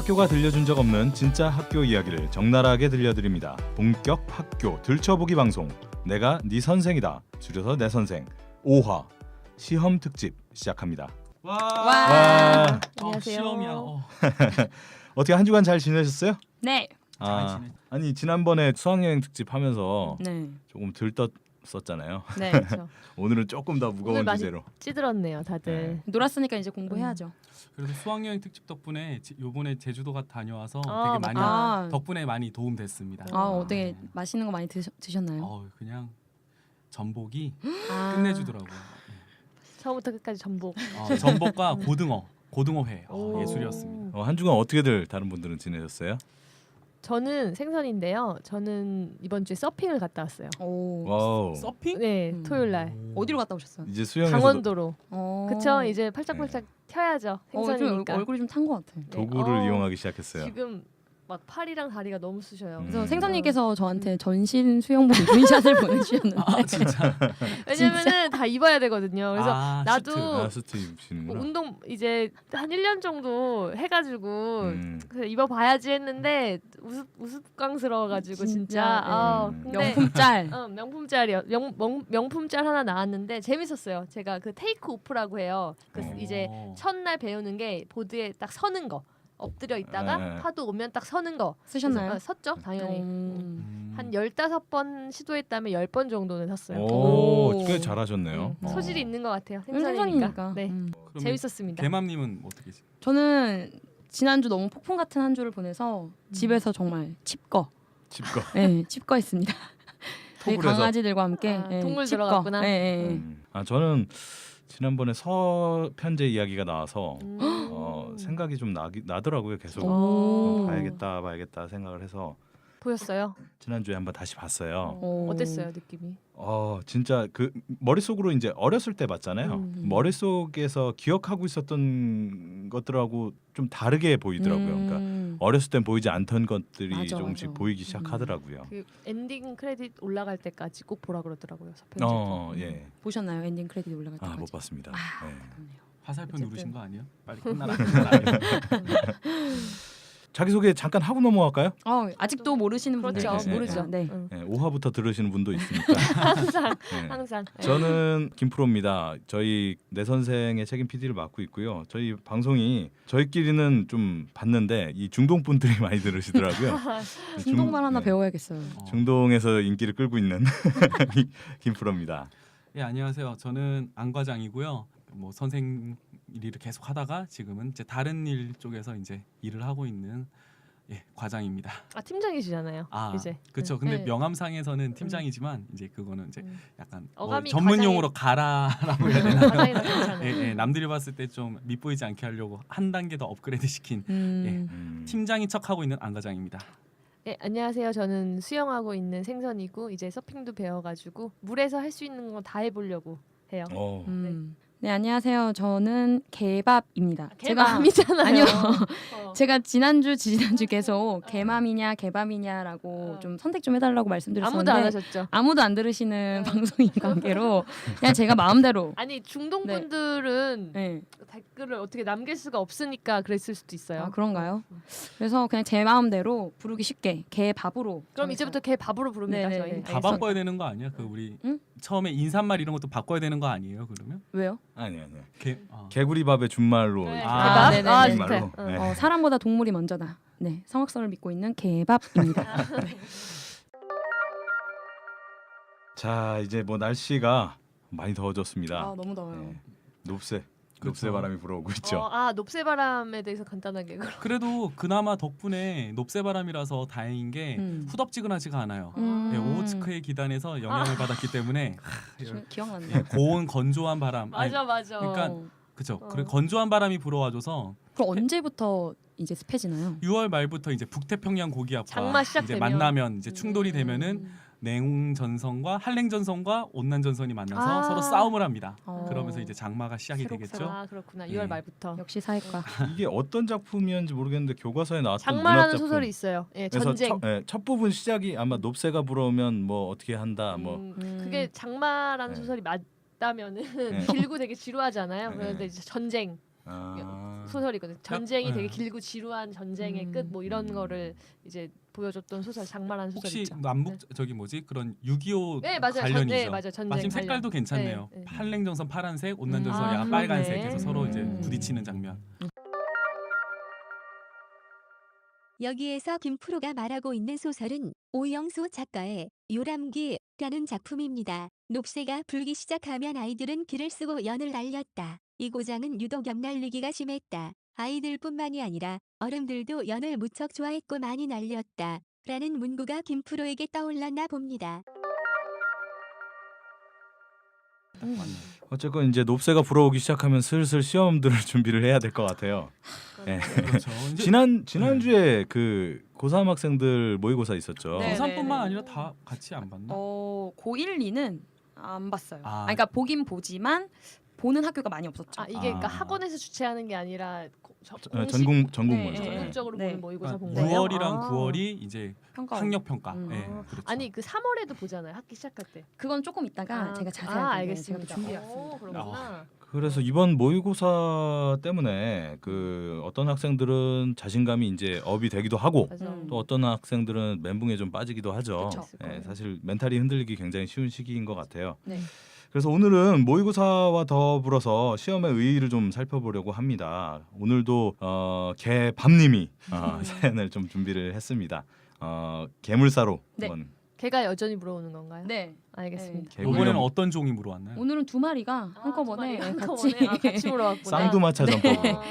학교가 들려준 적 없는 진짜 학교 이야기를 적나라하게 들려드립니다. 본격 학교 들춰보기 방송 내가 네 선생이다. 줄여서 내 선생 5화 시험 특집 시작합니다. 와. 안녕하세요. 시험이야. 어떻게 한 주간 잘 지내셨어요? 네. 아니 지난번에 수학여행 특집 하면서 네. 조금 들떴었잖아요. 네. 그렇죠. 오늘은 조금 더 무거운 오늘 많이 주제로. 찌들었네요, 다들. 놀았으니까 이제 공부해야죠. 그래도 수학여행 특집 덕분에 요번에 제주도가 다녀와서 아, 되게 많이 맞다. 덕분에 많이 도움 됐습니다. 어떻게 맛있는 거 많이 드셨나요? 그냥 전복이 아, 끝내주더라고요. 처음부터 끝까지 전복. 전복과 고등어회 오. 예술이었습니다. 한 주간 어떻게들 다른 분들은 지내셨어요? 저는 생선인데요. 저는 이번 주에 서핑을 갔다 왔어요. 오. 와우. 서핑? 네, 음. 토요일 날. 어디로 갔다 오셨어요? 이제 수영에서 강원도로. 어. 그쵸? 이제 팔짝팔짝 튀어야죠. 요즘 생선이니까. 얼굴이 좀 탄 것 같아. 네. 도구를 이용하기 시작했어요. 지금 막 팔이랑 다리가 너무 쑤셔요. 그래서 생선님께서 저한테 전신 수영복 입은샷을 보내주셨는데 진짜. 왜냐면은 다 입어야 되거든요. 그래서 나도 수트 입으시는구나. 뭐 운동 이제 한 1년 정도 해가지고 그래서 입어봐야지 했는데 우스꽝스러워가지고 진짜, 진짜. 네. 근데 명품짤. 명품짤이요. 명품짤 하나 나왔는데 재밌었어요. 제가 그 테이크 오프라고 해요. 그 이제 첫날 배우는 게 보드에 딱 서는 거. 엎드려 있다가 네. 파도 오면 딱 서는 거. 쓰셨나요? 그래서, 섰죠, 당연히. 한 15번 시도했다면 10번 정도는 섰어요. 오, 꽤 잘하셨네요. 소질이 있는 것 같아요. 생선이니까. 생선이니까. 네, 재밌었습니다. 개맘님은 어떻게? 저는 지난주 너무 폭풍 같은 한 주를 보내서 집에서 정말 칩거. 집거. 네, 칩거했습니다. 저희 토굴에서. 강아지들과 함께 동물 칩거. 들어갔구나. 네. 저는 지난번에 서편제 이야기가 나와서 음. 생각이 좀 나더라고요. 계속 오. 봐야겠다 생각을 해서 보였어요? 지난주에 한번 다시 봤어요. 어땠어요, 느낌이? 진짜 그 머릿속으로 이제 어렸을 때 봤잖아요. 머릿속에서 기억하고 있었던 것들하고 좀 다르게 보이더라고요. 그러니까 어렸을 땐 보이지 않던 것들이 맞아, 조금씩 맞아. 보이기 시작하더라고요. 그 엔딩 크레딧 올라갈 때까지 꼭 보라 그러더라고요. 서편제도. 예. 보셨나요? 엔딩 크레딧 올라갈 때까지. 못 봤습니다. 네. 화살표 어쨌든. 누르신 거 아니에요? 빨리 끝나라. 자기소개 잠깐 하고 넘어갈까요? 아직도 모르시는 분들 그렇죠, 네, 모르죠. 네. 응. 5화부터 들으시는 분도 있으니까. 항상 네. 항상. 저는 김프로입니다. 저희 내 선생의 책임 PD를 맡고 있고요. 저희 방송이 저희끼리는 좀 봤는데 이 중동 분들이 많이 들으시더라고요. 중동말 하나 배워야겠어요. 중동에서 인기를 끌고 있는 김프로입니다. 예, 안녕하세요. 저는 안 과장이고요. 뭐 선생 일을 계속 하다가 지금은 이제 다른 일 쪽에서 이제 일을 하고 있는 과장입니다. 팀장이시잖아요. 이제. 그렇죠. 근데 네. 명함상에서는 팀장이지만 이제 그거는 이제 약간 뭐 어감이 전문용어로 가라라고 해야 되나? 과장이라 괜찮아요. 남들이 봤을 때 좀 밉보이지 않게 하려고 한 단계 더 업그레이드 시킨 팀장인 척하고 있는 안 과장입니다. 네, 안녕하세요. 저는 수영하고 있는 생선이고 이제 서핑도 배워가지고 물에서 할 수 있는 거 다 해보려고 해요. 네, 안녕하세요. 저는 개밥입니다. 개밥이잖아요. 아니요. 제가 지난주 계속 개맘이냐 개밥이냐라고 좀 선택 좀 해달라고 말씀드렸었는데 아무도 안 하셨죠. 아무도 안 들으시는 방송인 관계로 그냥 제가 마음대로. 아니 중동 분들은 네. 댓글을 어떻게 남길 수가 없으니까 그랬을 수도 있어요. 그런가요? 그래서 그냥 제 마음대로 부르기 쉽게 개밥으로. 그럼 이제부터 개 밥으로 부릅니다. 네네네. 저희. 다 바꿔야 되는 거 아니야? 그 우리 처음에 인사말 이런 것도 바꿔야 되는 거 아니에요? 그러면? 왜요? 아니요. 아. 개구리밥의 준말로. 네, 아, 개밥. 네네네. 준말로. 좋다. 네. 사람보다 동물이 먼저다. 네, 성악설을 믿고 있는 개밥입니다. 자, 이제 뭐 날씨가 많이 더워졌습니다. 너무 더워요. 네. 높새 그렇죠. 바람이 불어오고 있죠. 높새바람에 대해서 간단하게 그럼. 그래도 그나마 덕분에 높새바람이라서 다행인 게 후덥지근하지가 않아요. 오호츠크의 기단에서 영향을 받았기 때문에 기억난다. 고온 건조한 바람. 맞아. 그러니까 그죠. 그리고 건조한 바람이 불어와줘서 그럼 언제부터 이제 습해지나요? 6월 말부터 이제 북태평양 고기압과 장마 이제 시작되면. 만나면 이제 충돌이 되면은 냉전선과 한랭전선과 온난전선이 만나서 서로 싸움을 합니다. 그러면서 이제 장마가 시작이 되겠죠. 그렇구나. 네. 6월 말부터. 역시 사회과. 이게 어떤 작품이었는지 모르겠는데 교과서에 나왔던 장마라는 문학 작품. 소설이 있어요. 예, 그래서 전쟁. 첫 부분 시작이 아마 높새가 불어오면 뭐 어떻게 한다 그게 장마라는 네. 소설이 맞다면은 네. 길고 되게 지루하잖아요. 네. 그런데 이제 전쟁. 소설이거든요. 전쟁이 네. 되게 길고 지루한 전쟁의 끝 뭐 이런 거를 이제 보여줬던 소설, 장말한 소설 혹시 있죠. 남북 네. 저기 뭐지 그런 6.25 네, 맞아요. 관련이죠. 네, 맞아요. 전쟁 마침 관련. 색깔도 괜찮네요. 네, 네. 한랭정선 파란색, 온난정선 아, 약간 그러네. 빨간색에서 서로 이제 부딪히는 장면. 여기에서 김프로가 말하고 있는 소설은 오영수 작가의 요람기라는 작품입니다. 녹새가 불기 시작하면 아이들은 길을 쓰고 연을 날렸다. 이 고장은 유독 연날리기가 심했다. 아이들뿐만이 아니라 어른들도 연을 무척 좋아했고 많이 날렸다. 라는 문구가 김프로에게 떠올랐나 봅니다. 어쨌건 이제 롭새가 불어오기 시작하면 슬슬 시험들을 준비를 해야 될 것 같아요. 네. 그렇죠. 이제 지난주에 그 고3 학생들 모의고사 있었죠. 네. 고3뿐만 아니라 다 같이 안 봤나? 고1, 2는 안 봤어요. 아. 그러니까 보긴 보지만 보는 학교가 많이 없었죠. 아, 이게 그러니까 아. 학원에서 주최하는 게 아니라 전국 네, 모의고사. 네. 전국적으로 네. 보는 모의고사 본 그러니까 거예요. 6월이랑 아. 9월이 이제 평가. 학력 평가. 음. 예, 아. 그렇죠. 아니 그 3월에도 보잖아요. 학기 시작할 때. 그건 조금 이따가 제가 자세하게 알겠습니다. 제가 준비해 왔습니다. 그렇구나. 그래서 이번 모의고사 때문에 그 어떤 학생들은 자신감이 이제 업이 되기도 하고 맞아. 또 어떤 학생들은 멘붕에 좀 빠지기도 하죠. 그쵸. 예, 사실 멘탈이 흔들리기 굉장히 쉬운 시기인 것 같아요. 네. 그래서 오늘은 모의고사와 더불어서 시험의 의의를 좀 살펴보려고 합니다. 오늘도 개밤님이 사연을 좀 준비를 했습니다. 개물사로 네. 한번. 걔가 여전히 물어오는 건가요? 네. 알겠습니다. 개- 이번에는 개구령. 어떤 종이 물어왔나요? 오늘은 두 마리가 한꺼번에 같이. 같이 물어왔구나. 쌍두마차 전법. 아.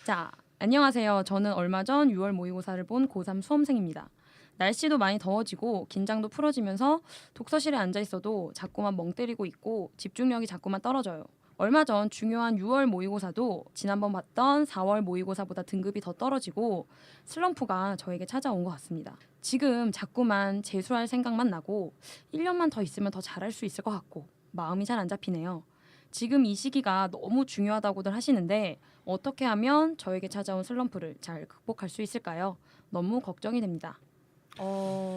자, 안녕하세요. 저는 얼마 전 6월 모의고사를 본 고3 수험생입니다. 날씨도 많이 더워지고 긴장도 풀어지면서 독서실에 앉아 있어도 자꾸만 멍 때리고 있고 집중력이 자꾸만 떨어져요. 얼마 전 중요한 6월 모의고사도 지난번 봤던 4월 모의고사보다 등급이 더 떨어지고 슬럼프가 저에게 찾아온 것 같습니다. 지금 자꾸만 재수할 생각만 나고 1년만 더 있으면 더 잘할 수 있을 것 같고 마음이 잘 안 잡히네요. 지금 이 시기가 너무 중요하다고들 하시는데 어떻게 하면 저에게 찾아온 슬럼프를 잘 극복할 수 있을까요? 너무 걱정이 됩니다.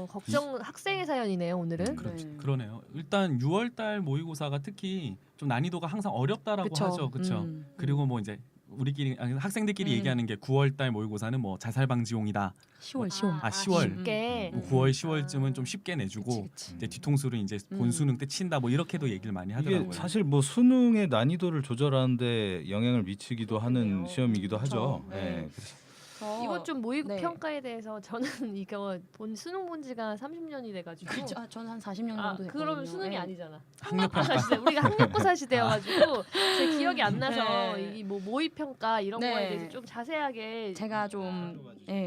걱정 학생의 사연이네요 오늘은. 네. 그러네요. 일단 6월달 모의고사가 특히 좀 난이도가 항상 어렵다라고 그쵸. 하죠. 그렇죠. 그리고 뭐 이제 우리끼리 학생들끼리 얘기하는 게 9월달 모의고사는 뭐 자살 방지용이다. 10월. 10월. 쉽게. 뭐 9월, 10월쯤은 좀 쉽게 내주고 그치. 이제 뒤통수를 이제 본 수능 때 친다. 뭐 이렇게도 얘기를 많이 하더라고요. 이게 사실 뭐 수능의 난이도를 조절하는데 영향을 미치기도 하는 그래요. 시험이기도 하죠. 그렇죠. 예, 네. 그래서 이번 좀 모의 네. 평가에 대해서 저는 이거 수능 본 지가 30년이 돼가지고. 저는 한 40년 정도 됐거든요. 그러면 수능이 네. 아니잖아. 학력평가. 시대. 우리가 학력고사 시대여가지고 제 기억이 안 나서 네. 이 뭐 모의 평가 이런 네. 거에 대해서 좀 자세하게 제가 좀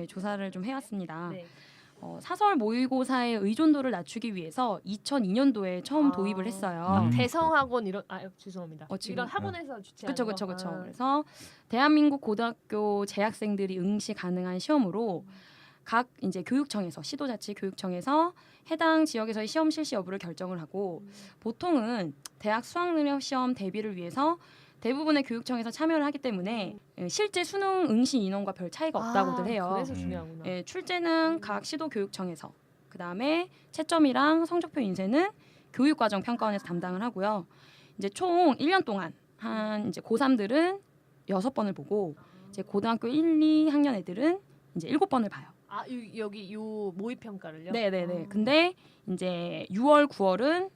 조사를 좀 해왔습니다. 네. 사설 모의고사의 의존도를 낮추기 위해서 2002년도에 처음 아. 도입을 했어요. 음. 대성학원 이런 죄송합니다. 지금, 이런 학원에서 주최하는 그렇죠. 거? 아. 그래서 대한민국 고등학교 재학생들이 응시 가능한 시험으로 각 이제 교육청에서 시도자치 교육청에서 해당 지역에서의 시험 실시 여부를 결정을 하고 보통은 대학 수학능력 시험 대비를 위해서 대부분의 교육청에서 참여를 하기 때문에 실제 수능 응시 인원과 별 차이가 없다고들 해요. 그래서 중요하구나. 예, 출제는 각 시도 교육청에서 그다음에 채점이랑 성적표 인쇄는 교육과정 평가원에서 담당을 하고요. 이제 총 1년 동안 한 이제 고3들은 6번을 보고 이제 고등학교 1, 2학년 애들은 이제 7번을 봐요. 여기 요 모의 평가를요? 네네네. 근데 이제 6월, 9월은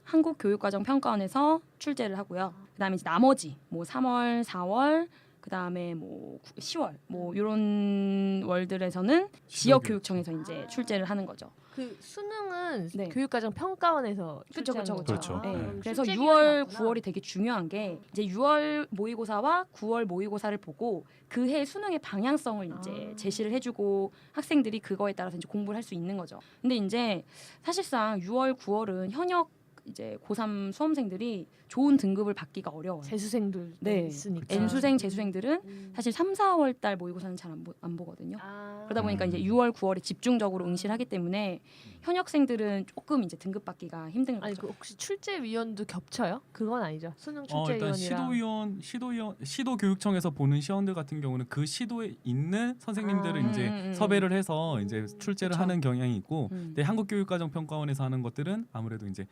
한국교육과정평가원에서 출제를 하고요. 그다음에 이제 나머지 뭐 3월, 4월, 그다음에 뭐 10월 뭐 이런 월들에서는 지역 교육청에서 이제 출제를 하는 거죠. 그 수능은 네. 교육과정 평가원에서 그쵸. 그렇죠. 네. 네. 그래서 출제 6월, 기간이 9월이 되게 중요한 게 이제 6월 모의고사와 9월 모의고사를 보고 그해 수능의 방향성을 이제 제시를 해주고 학생들이 그거에 따라서 이제 공부를 할 수 있는 거죠. 근데 이제 사실상 6월, 9월은 현역 이제 고3 수험생들이 좋은 등급을 받기가 어려워요. 재수생들 네. 있으니까. N수생, 재수생들은 사실 3, 4월 달 모의고사는 잘 안 보거든요. 그러다 보니까 이제 6월, 9월에 집중적으로 응시를 하기 때문에 현역생들은 조금 이제 등급 받기가 힘든 거죠. 아니 그 혹시 출제위원도 겹쳐요? 그건 아니죠. 수능 일단 출제위원이랑 시도 교육청에서 보는 시험들 같은 경우는 그 시도에 있는 선생님들을 이제 섭외를 해서 이제 출제를 그쵸. 하는 경향이 있고, 음. 근데 한국교육과정평가원에서 하는 것들은 아무래도 이제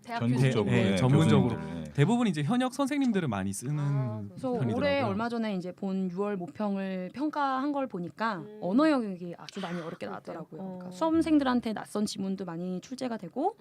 대학 전국적으로 네, 예, 전문적으로. 교수님들, 예. 대부분 이제 현역 선생님들을 많이 쓰는 아, 그래서 편이더라고요. 올해 얼마 전에 이제 본 6월 모평을 평가한 걸 보니까 음. 언어 영역이 아주 많이 어렵게 그렇대요. 나왔더라고요. 어. 그러니까 수험생들한테 낯선 지문도 많이 출제가 되고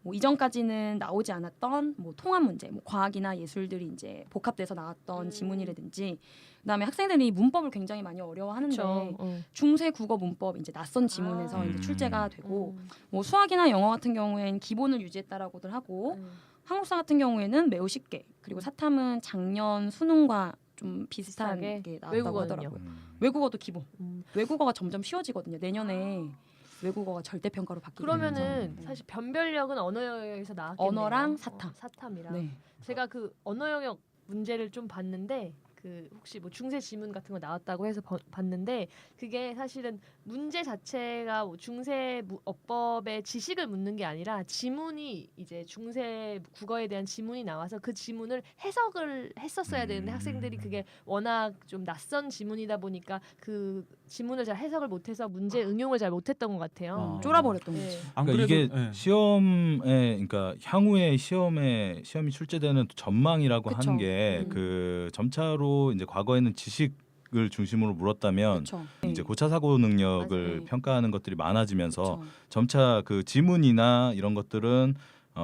뭐 이전까지는 나오지 않았던 뭐 통합 문제, 뭐 과학이나 예술들이 이제 복합돼서 나왔던 지문이라든지 그다음에 학생들이 문법을 굉장히 많이 어려워하는데 그렇죠. 중세 국어 문법 이제 낯선 지문에서 아. 이제 출제가 되고 음. 뭐 수학이나 영어 같은 경우에는 기본을 유지했다라고들 하고 한국사 같은 경우에는 매우 쉽게 그리고 사탐은 작년 수능과 좀 비슷한 비슷하게? 게 나왔다고 외국어는요? 하더라고요. 음. 외국어도 기본. 음. 외국어가 점점 쉬워지거든요. 내년에 외국어가 절대 평가로 바뀌게 그러면은 되면서. 사실 변별력은 언어 영역에서 나왔겠네요. 언어랑 사탐. 사탐이랑. 네. 제가 그 언어 영역 문제를 좀 봤는데 그 혹시 뭐 중세 지문 같은 거 나왔다고 해서 봤는데 그게 사실은 문제 자체가 뭐 중세 어법의 지식을 묻는 게 아니라 지문이 이제 중세 국어에 대한 지문이 나와서 그 지문을 해석을 했었어야 되는데 학생들이 그게 워낙 좀 낯선 지문이다 보니까 그 지문을 잘 해석을 못해서 문제 응용을 잘 못했던 것 같아요. 쫄아버렸던 네. 거죠. 안 그러니까 그래도 이게 예. 시험에 그러니까 향후에 시험이 출제되는 전망이라고 그쵸. 하는 게 음. 그 점차로 이제 과거에는 지식을 중심으로 물었다면 그렇죠. 이제 고차 사고 능력을 맞아요. 평가하는 것들이 많아지면서 그렇죠. 점차 그 지문이나 이런 것들은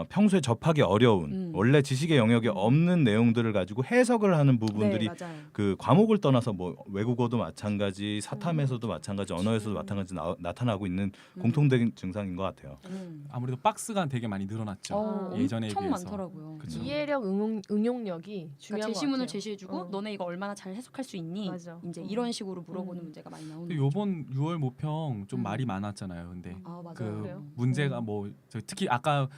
평소에 접하기 어려운 원래 지식의 영역에 없는 내용들을 가지고 해석을 하는 부분들이 네, 맞아요. 그 과목을 떠나서 뭐 외국어도 마찬가지, 사탐에서도 마찬가지, 언어에서도 마찬가지 나타나고 있는 공통된 증상인 것 같아요. 아무래도 박스가 되게 많이 늘어났죠. 예전에 엄청 비해서. 많더라고요. 그쵸. 이해력 응용력이 그러니까 중요한 것 제시문을 같아요. 제시해주고 어. 너네 이거 얼마나 잘 해석할 수 있니? 맞아. 이제 어. 이런 식으로 물어보는 음. 문제가 많이 나오는 또 거죠. 요번 6월 모평 좀 음. 말이 많았잖아요. 근데 아 맞아요. 그 그래요? 문제가 뭐 특히 아까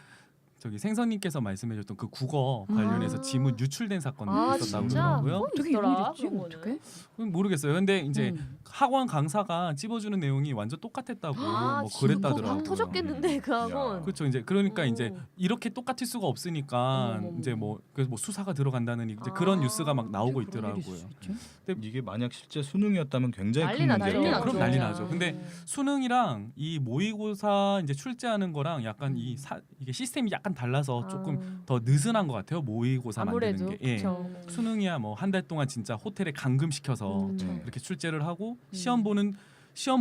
저기 생선님께서 말씀해줬던 그 국어 관련해서 아. 지문 유출된 사건이 아 있었다고 진짜? 그러더라고요. 어떻게 있더라, 이런 일이 있지? 그런 거는. 어떡해? 그건 모르겠어요. 근데 이제 음. 학원 강사가 찝어주는 내용이 완전 똑같았다고 아, 뭐 진짜? 그랬다더라고요. 밥 터졌겠는데 그 학원. 그렇죠. 이제 그러니까 오. 이제 이렇게 똑같을 수가 없으니까 어머머머. 이제 뭐 그래서 뭐 수사가 들어간다는 이제 그런 아, 뉴스가 막 나오고 어떻게 그런 일이 있더라고요. 있을 수 있지? 이게 만약 실제 수능이었다면 굉장히 난리 큰 나죠. 문제였겠죠. 난리 그럼 나죠. 난리 나죠. 근데 수능이랑 이 모의고사 이제 출제하는 거랑 약간 이게 시스템이 약간 달라서 조금 더 느슨한 것 같아요. 모의고사 아무래도 만드는 게. 예. 그쵸. 수능이야 뭐 한 달 동안 진짜 호텔에 감금시켜서 음. 이렇게 출제를 하고 시험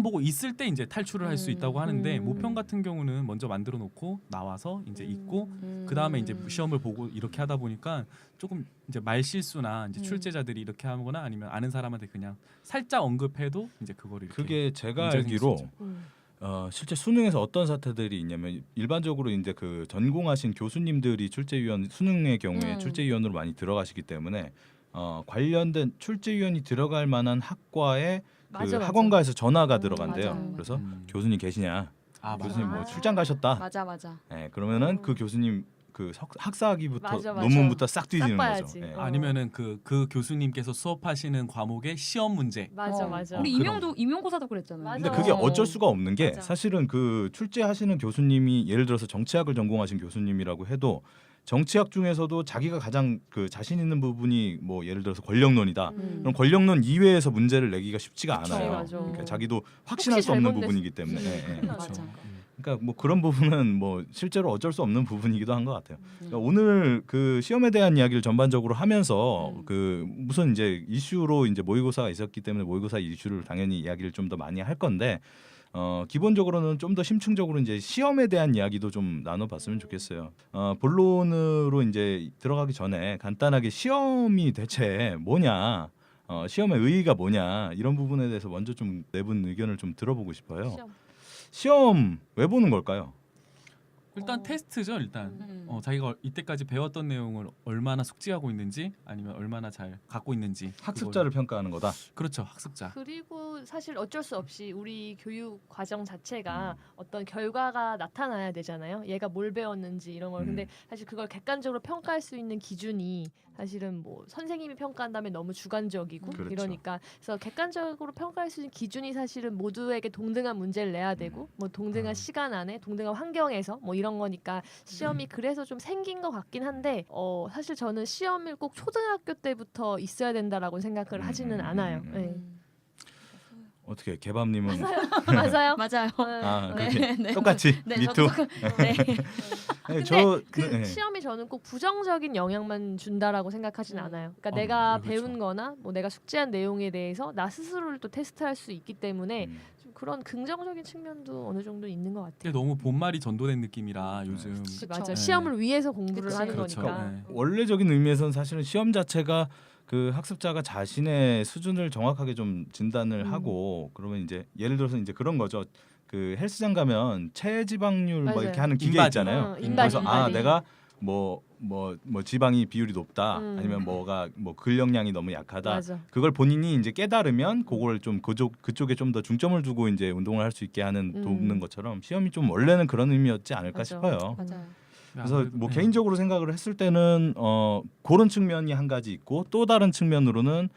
보고 있을 때 이제 탈출을 할 수 있다고 하는데 모평 같은 경우는 먼저 만들어 놓고 나와서 이제 있고 그 다음에 이제 시험을 보고 이렇게 하다 보니까 조금 이제 말 실수나 이제 출제자들이 이렇게 하거나 아니면 아는 사람한테 그냥 살짝 언급해도 이제 그거를 이렇게 그게 제가 문제가 알기로 생길 수 있죠. 실제 수능에서 어떤 사태들이 있냐면 일반적으로 이제 그 전공하신 교수님들이 출제위원 수능의 경우에 출제위원으로 많이 들어가시기 때문에 관련된 출제위원이 들어갈 만한 학과에 그 맞아, 맞아. 학원가에서 전화가 들어간대요. 맞아요. 그래서 음. 교수님 계시냐? 아, 교수님 맞아. 뭐 출장 가셨다. 맞아. 네, 그러면은 그 교수님 그 학사학위부터 맞아. 논문부터 싹 싹 뒤지는 봐야지. 거죠. 예. 아니면은 그 교수님께서 수업하시는 과목의 시험 문제. 맞아. 우리 그럼. 임용고사도 그랬잖아요. 맞아. 근데 그게 어쩔 수가 없는 게 맞아. 사실은 그 출제하시는 교수님이 예를 들어서 정치학을 전공하신 교수님이라고 해도 정치학 중에서도 자기가 가장 그 자신 있는 부분이 뭐 예를 들어서 권력론이다. 그럼 권력론 이외에서 문제를 내기가 쉽지가 그쵸, 않아요. 맞아. 그러니까 자기도 확신할 혹시 수 없는 잘못 부분이기 때문에. 예, 예. 큰일 나죠. 맞아. 그러니까 뭐 그런 부분은 뭐 실제로 어쩔 수 없는 부분이기도 한 것 같아요. 그러니까 오늘 그 시험에 대한 이야기를 전반적으로 하면서 그 무슨 이제 이슈로 이제 모의고사가 있었기 때문에 모의고사 이슈를 당연히 이야기를 좀 더 많이 할 건데 기본적으로는 좀 더 심층적으로 이제 시험에 대한 이야기도 좀 나눠봤으면 좋겠어요. 본론으로 이제 들어가기 전에 간단하게 시험이 대체 뭐냐, 시험의 의의가 뭐냐 이런 부분에 대해서 먼저 좀 네 분 의견을 좀 들어보고 싶어요. 시험 왜 보는 걸까요? 일단 테스트죠. 일단 자기가 이때까지 배웠던 내용을 얼마나 숙지하고 있는지 아니면 얼마나 잘 갖고 있는지 학습자를 평가하는 거다. 그렇죠. 학습자. 그리고 사실 어쩔 수 없이 우리 교육 과정 자체가 어떤 결과가 나타나야 되잖아요. 얘가 뭘 배웠는지 이런 걸. 근데 사실 그걸 객관적으로 평가할 수 있는 기준이 사실은 뭐 선생님이 평가한다면 너무 주관적이고 그렇죠. 이러니까 그래서 객관적으로 평가할 수 있는 기준이 사실은 모두에게 동등한 문제를 내야 되고 뭐 동등한 시간 안에 동등한 환경에서 뭐 이런 거니까 시험이 그래서 좀 생긴 것 같긴 한데 사실 저는 시험을 꼭 초등학교 때부터 있어야 된다라고 생각을 하지는 않아요. 네. 어떻게 개밥님은 맞아요. 맞아요. 아 네. 그렇게 네. 똑같이 네, 미투. 저도 네. 네, 근데 그 네. 시험이 저는 꼭 부정적인 영향만 준다라고 생각하진 않아요. 그러니까 어, 내가 그렇죠. 배운 거나 뭐 내가 숙지한 내용에 대해서 나 스스로를 또 테스트할 수 있기 때문에 좀 그런 긍정적인 측면도 어느 정도 있는 것 같아요. 근데 너무 본말이 전도된 느낌이라 요즘 그치, 그쵸. 맞아. 네. 시험을 위해서 공부를 그치. 하는 그렇죠. 거니까. 네. 원래적인 의미에서는 사실은 시험 자체가 그 학습자가 자신의 수준을 정확하게 좀 진단을 하고 그러면 이제 예를 들어서 이제 그런 거죠. 그 헬스장 가면 체지방률 뭐 맞아요. 이렇게 하는 기계 인바디. 있잖아요. 인바디, 그래서 아 인바디. 내가 뭐 지방이 비율이 높다 아니면 뭐가 뭐 근력량이 너무 약하다. 맞아. 그걸 본인이 이제 깨달으면 그걸 좀 그쪽에 좀 더 중점을 두고 이제 운동을 할 수 있게 하는 돕는 것처럼 시험이 좀 원래는 그런 의미였지 않을까 맞아. 싶어요. 맞아요. 그래서 아무래도, 뭐 네. 개인적으로 생각을 했을 때는 그런 측면이 한 가지 있고 또 다른 측면으로는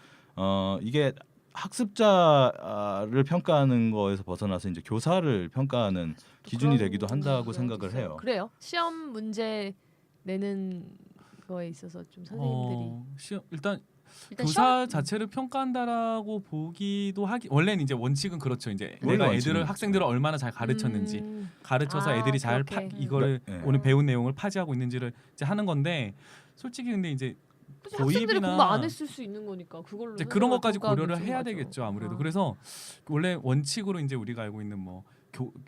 이게 학습자를 평가하는 거에서 벗어나서 이제 교사를 평가하는 기준이 그런 되기도 한다고 것도 생각을 있어요. 해요. 그래요? 시험 문제 내는 거에 있어서 좀 선생님들이 시험 일단 일단 교사 시험 자체를 평가한다라고 보기도 하기 원래는 이제 원칙은 그렇죠. 이제 원래 내가 원칙은 애들을 그렇죠. 학생들을 얼마나 잘 가르쳤는지 가르쳐서 아, 애들이 잘 그렇게. 이거를 네. 오늘 배운 내용을 파지하고 있는지를 이제 하는 건데 솔직히 근데 이제 근데 학생들이 고입이나 공부 안 했을 수 있는 거니까 그걸로 이제 그런 선생님을 것까지 평가하면 고려를 좀 해야 맞아. 되겠죠 아무래도. 아. 그래서 원래 원칙으로 이제 우리가 알고 있는 뭐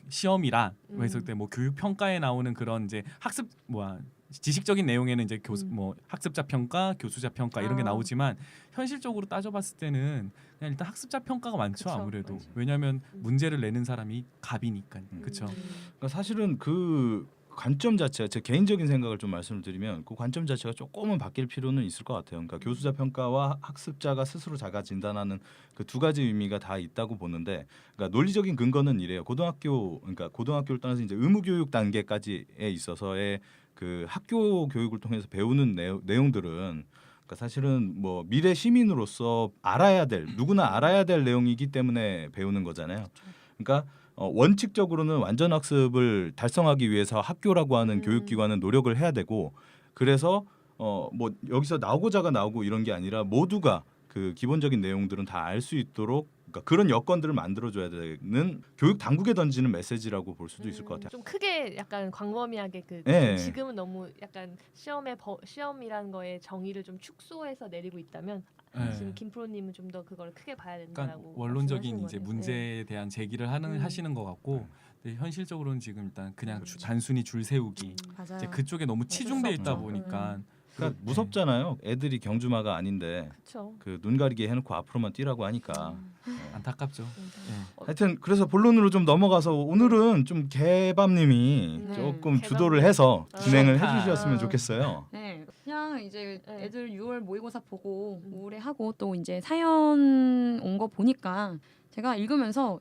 시험이란 했을 때 뭐 교육 평가에 나오는 그런 이제 학습 지식적인 내용에는 이제 뭐 학습자 평가, 교수자 평가 이런 게 아. 나오지만 현실적으로 따져봤을 때는 그냥 일단 학습자 평가가 많죠 그쵸, 아무래도. 맞아. 왜냐하면 문제를 내는 사람이 갑이니까. 그렇죠. 그러니까 사실은 그 관점 자체가 제 개인적인 생각을 좀 말씀을 드리면 그 관점 자체가 조금은 바뀔 필요는 있을 것 같아요. 그러니까 교수자 평가와 학습자가 스스로 자가 진단하는 그 두 가지 의미가 다 있다고 보는데, 그러니까 논리적인 근거는 이래요. 그러니까 고등학교를 떠나서 이제 의무 교육 단계까지에 있어서의 그 학교 교육을 통해서 배우는 내용들은 그러니까 사실은 뭐 미래 시민으로서 누구나 알아야 될 내용이기 때문에 배우는 거잖아요. 그러니까 원칙적으로는 완전 학습을 달성하기 위해서 학교라고 하는 교육기관은 노력을 해야 되고, 그래서 뭐 여기서 나오고자가 나오고 이런 게 아니라 모두가 그 기본적인 내용들은 다 알 수 있도록 그러니까 그런 여건들을 만들어줘야 되는 교육 당국에 던지는 메시지라고 볼 수도 있을 것 같아요. 좀 크게 약간 광범위하게 네. 지금은 너무 약간 시험이라는 거에 정의를 좀 축소해서 내리고 있다면 네. 지금 김프로님은 좀 더 그걸 크게 봐야 그러니까 된다라고 원론적인 말씀하시는 이제 거네요. 문제에 대한 제기를 하시는 것 같고, 근데 현실적으로는 지금 일단 그냥 단순히 줄 세우기 맞아요. 이제 그쪽에 너무 치중돼 있다 무섭죠. 보니까 그러니까 무섭잖아요. 애들이 경주마가 아닌데 그렇죠. 그 눈 가리게 해놓고 앞으로만 뛰라고 하니까. 안타깝죠. 네. 하여튼 그래서 본론으로 좀 넘어가서 오늘은 좀 개밥님이 조금 개밥님. 주도를 해서 진행을 좋다. 해주셨으면 좋겠어요. 네, 그냥 이제 네. 애들 6월 모의고사 보고 우울해하고 또 이제 사연 온 거 보니까 제가 읽으면서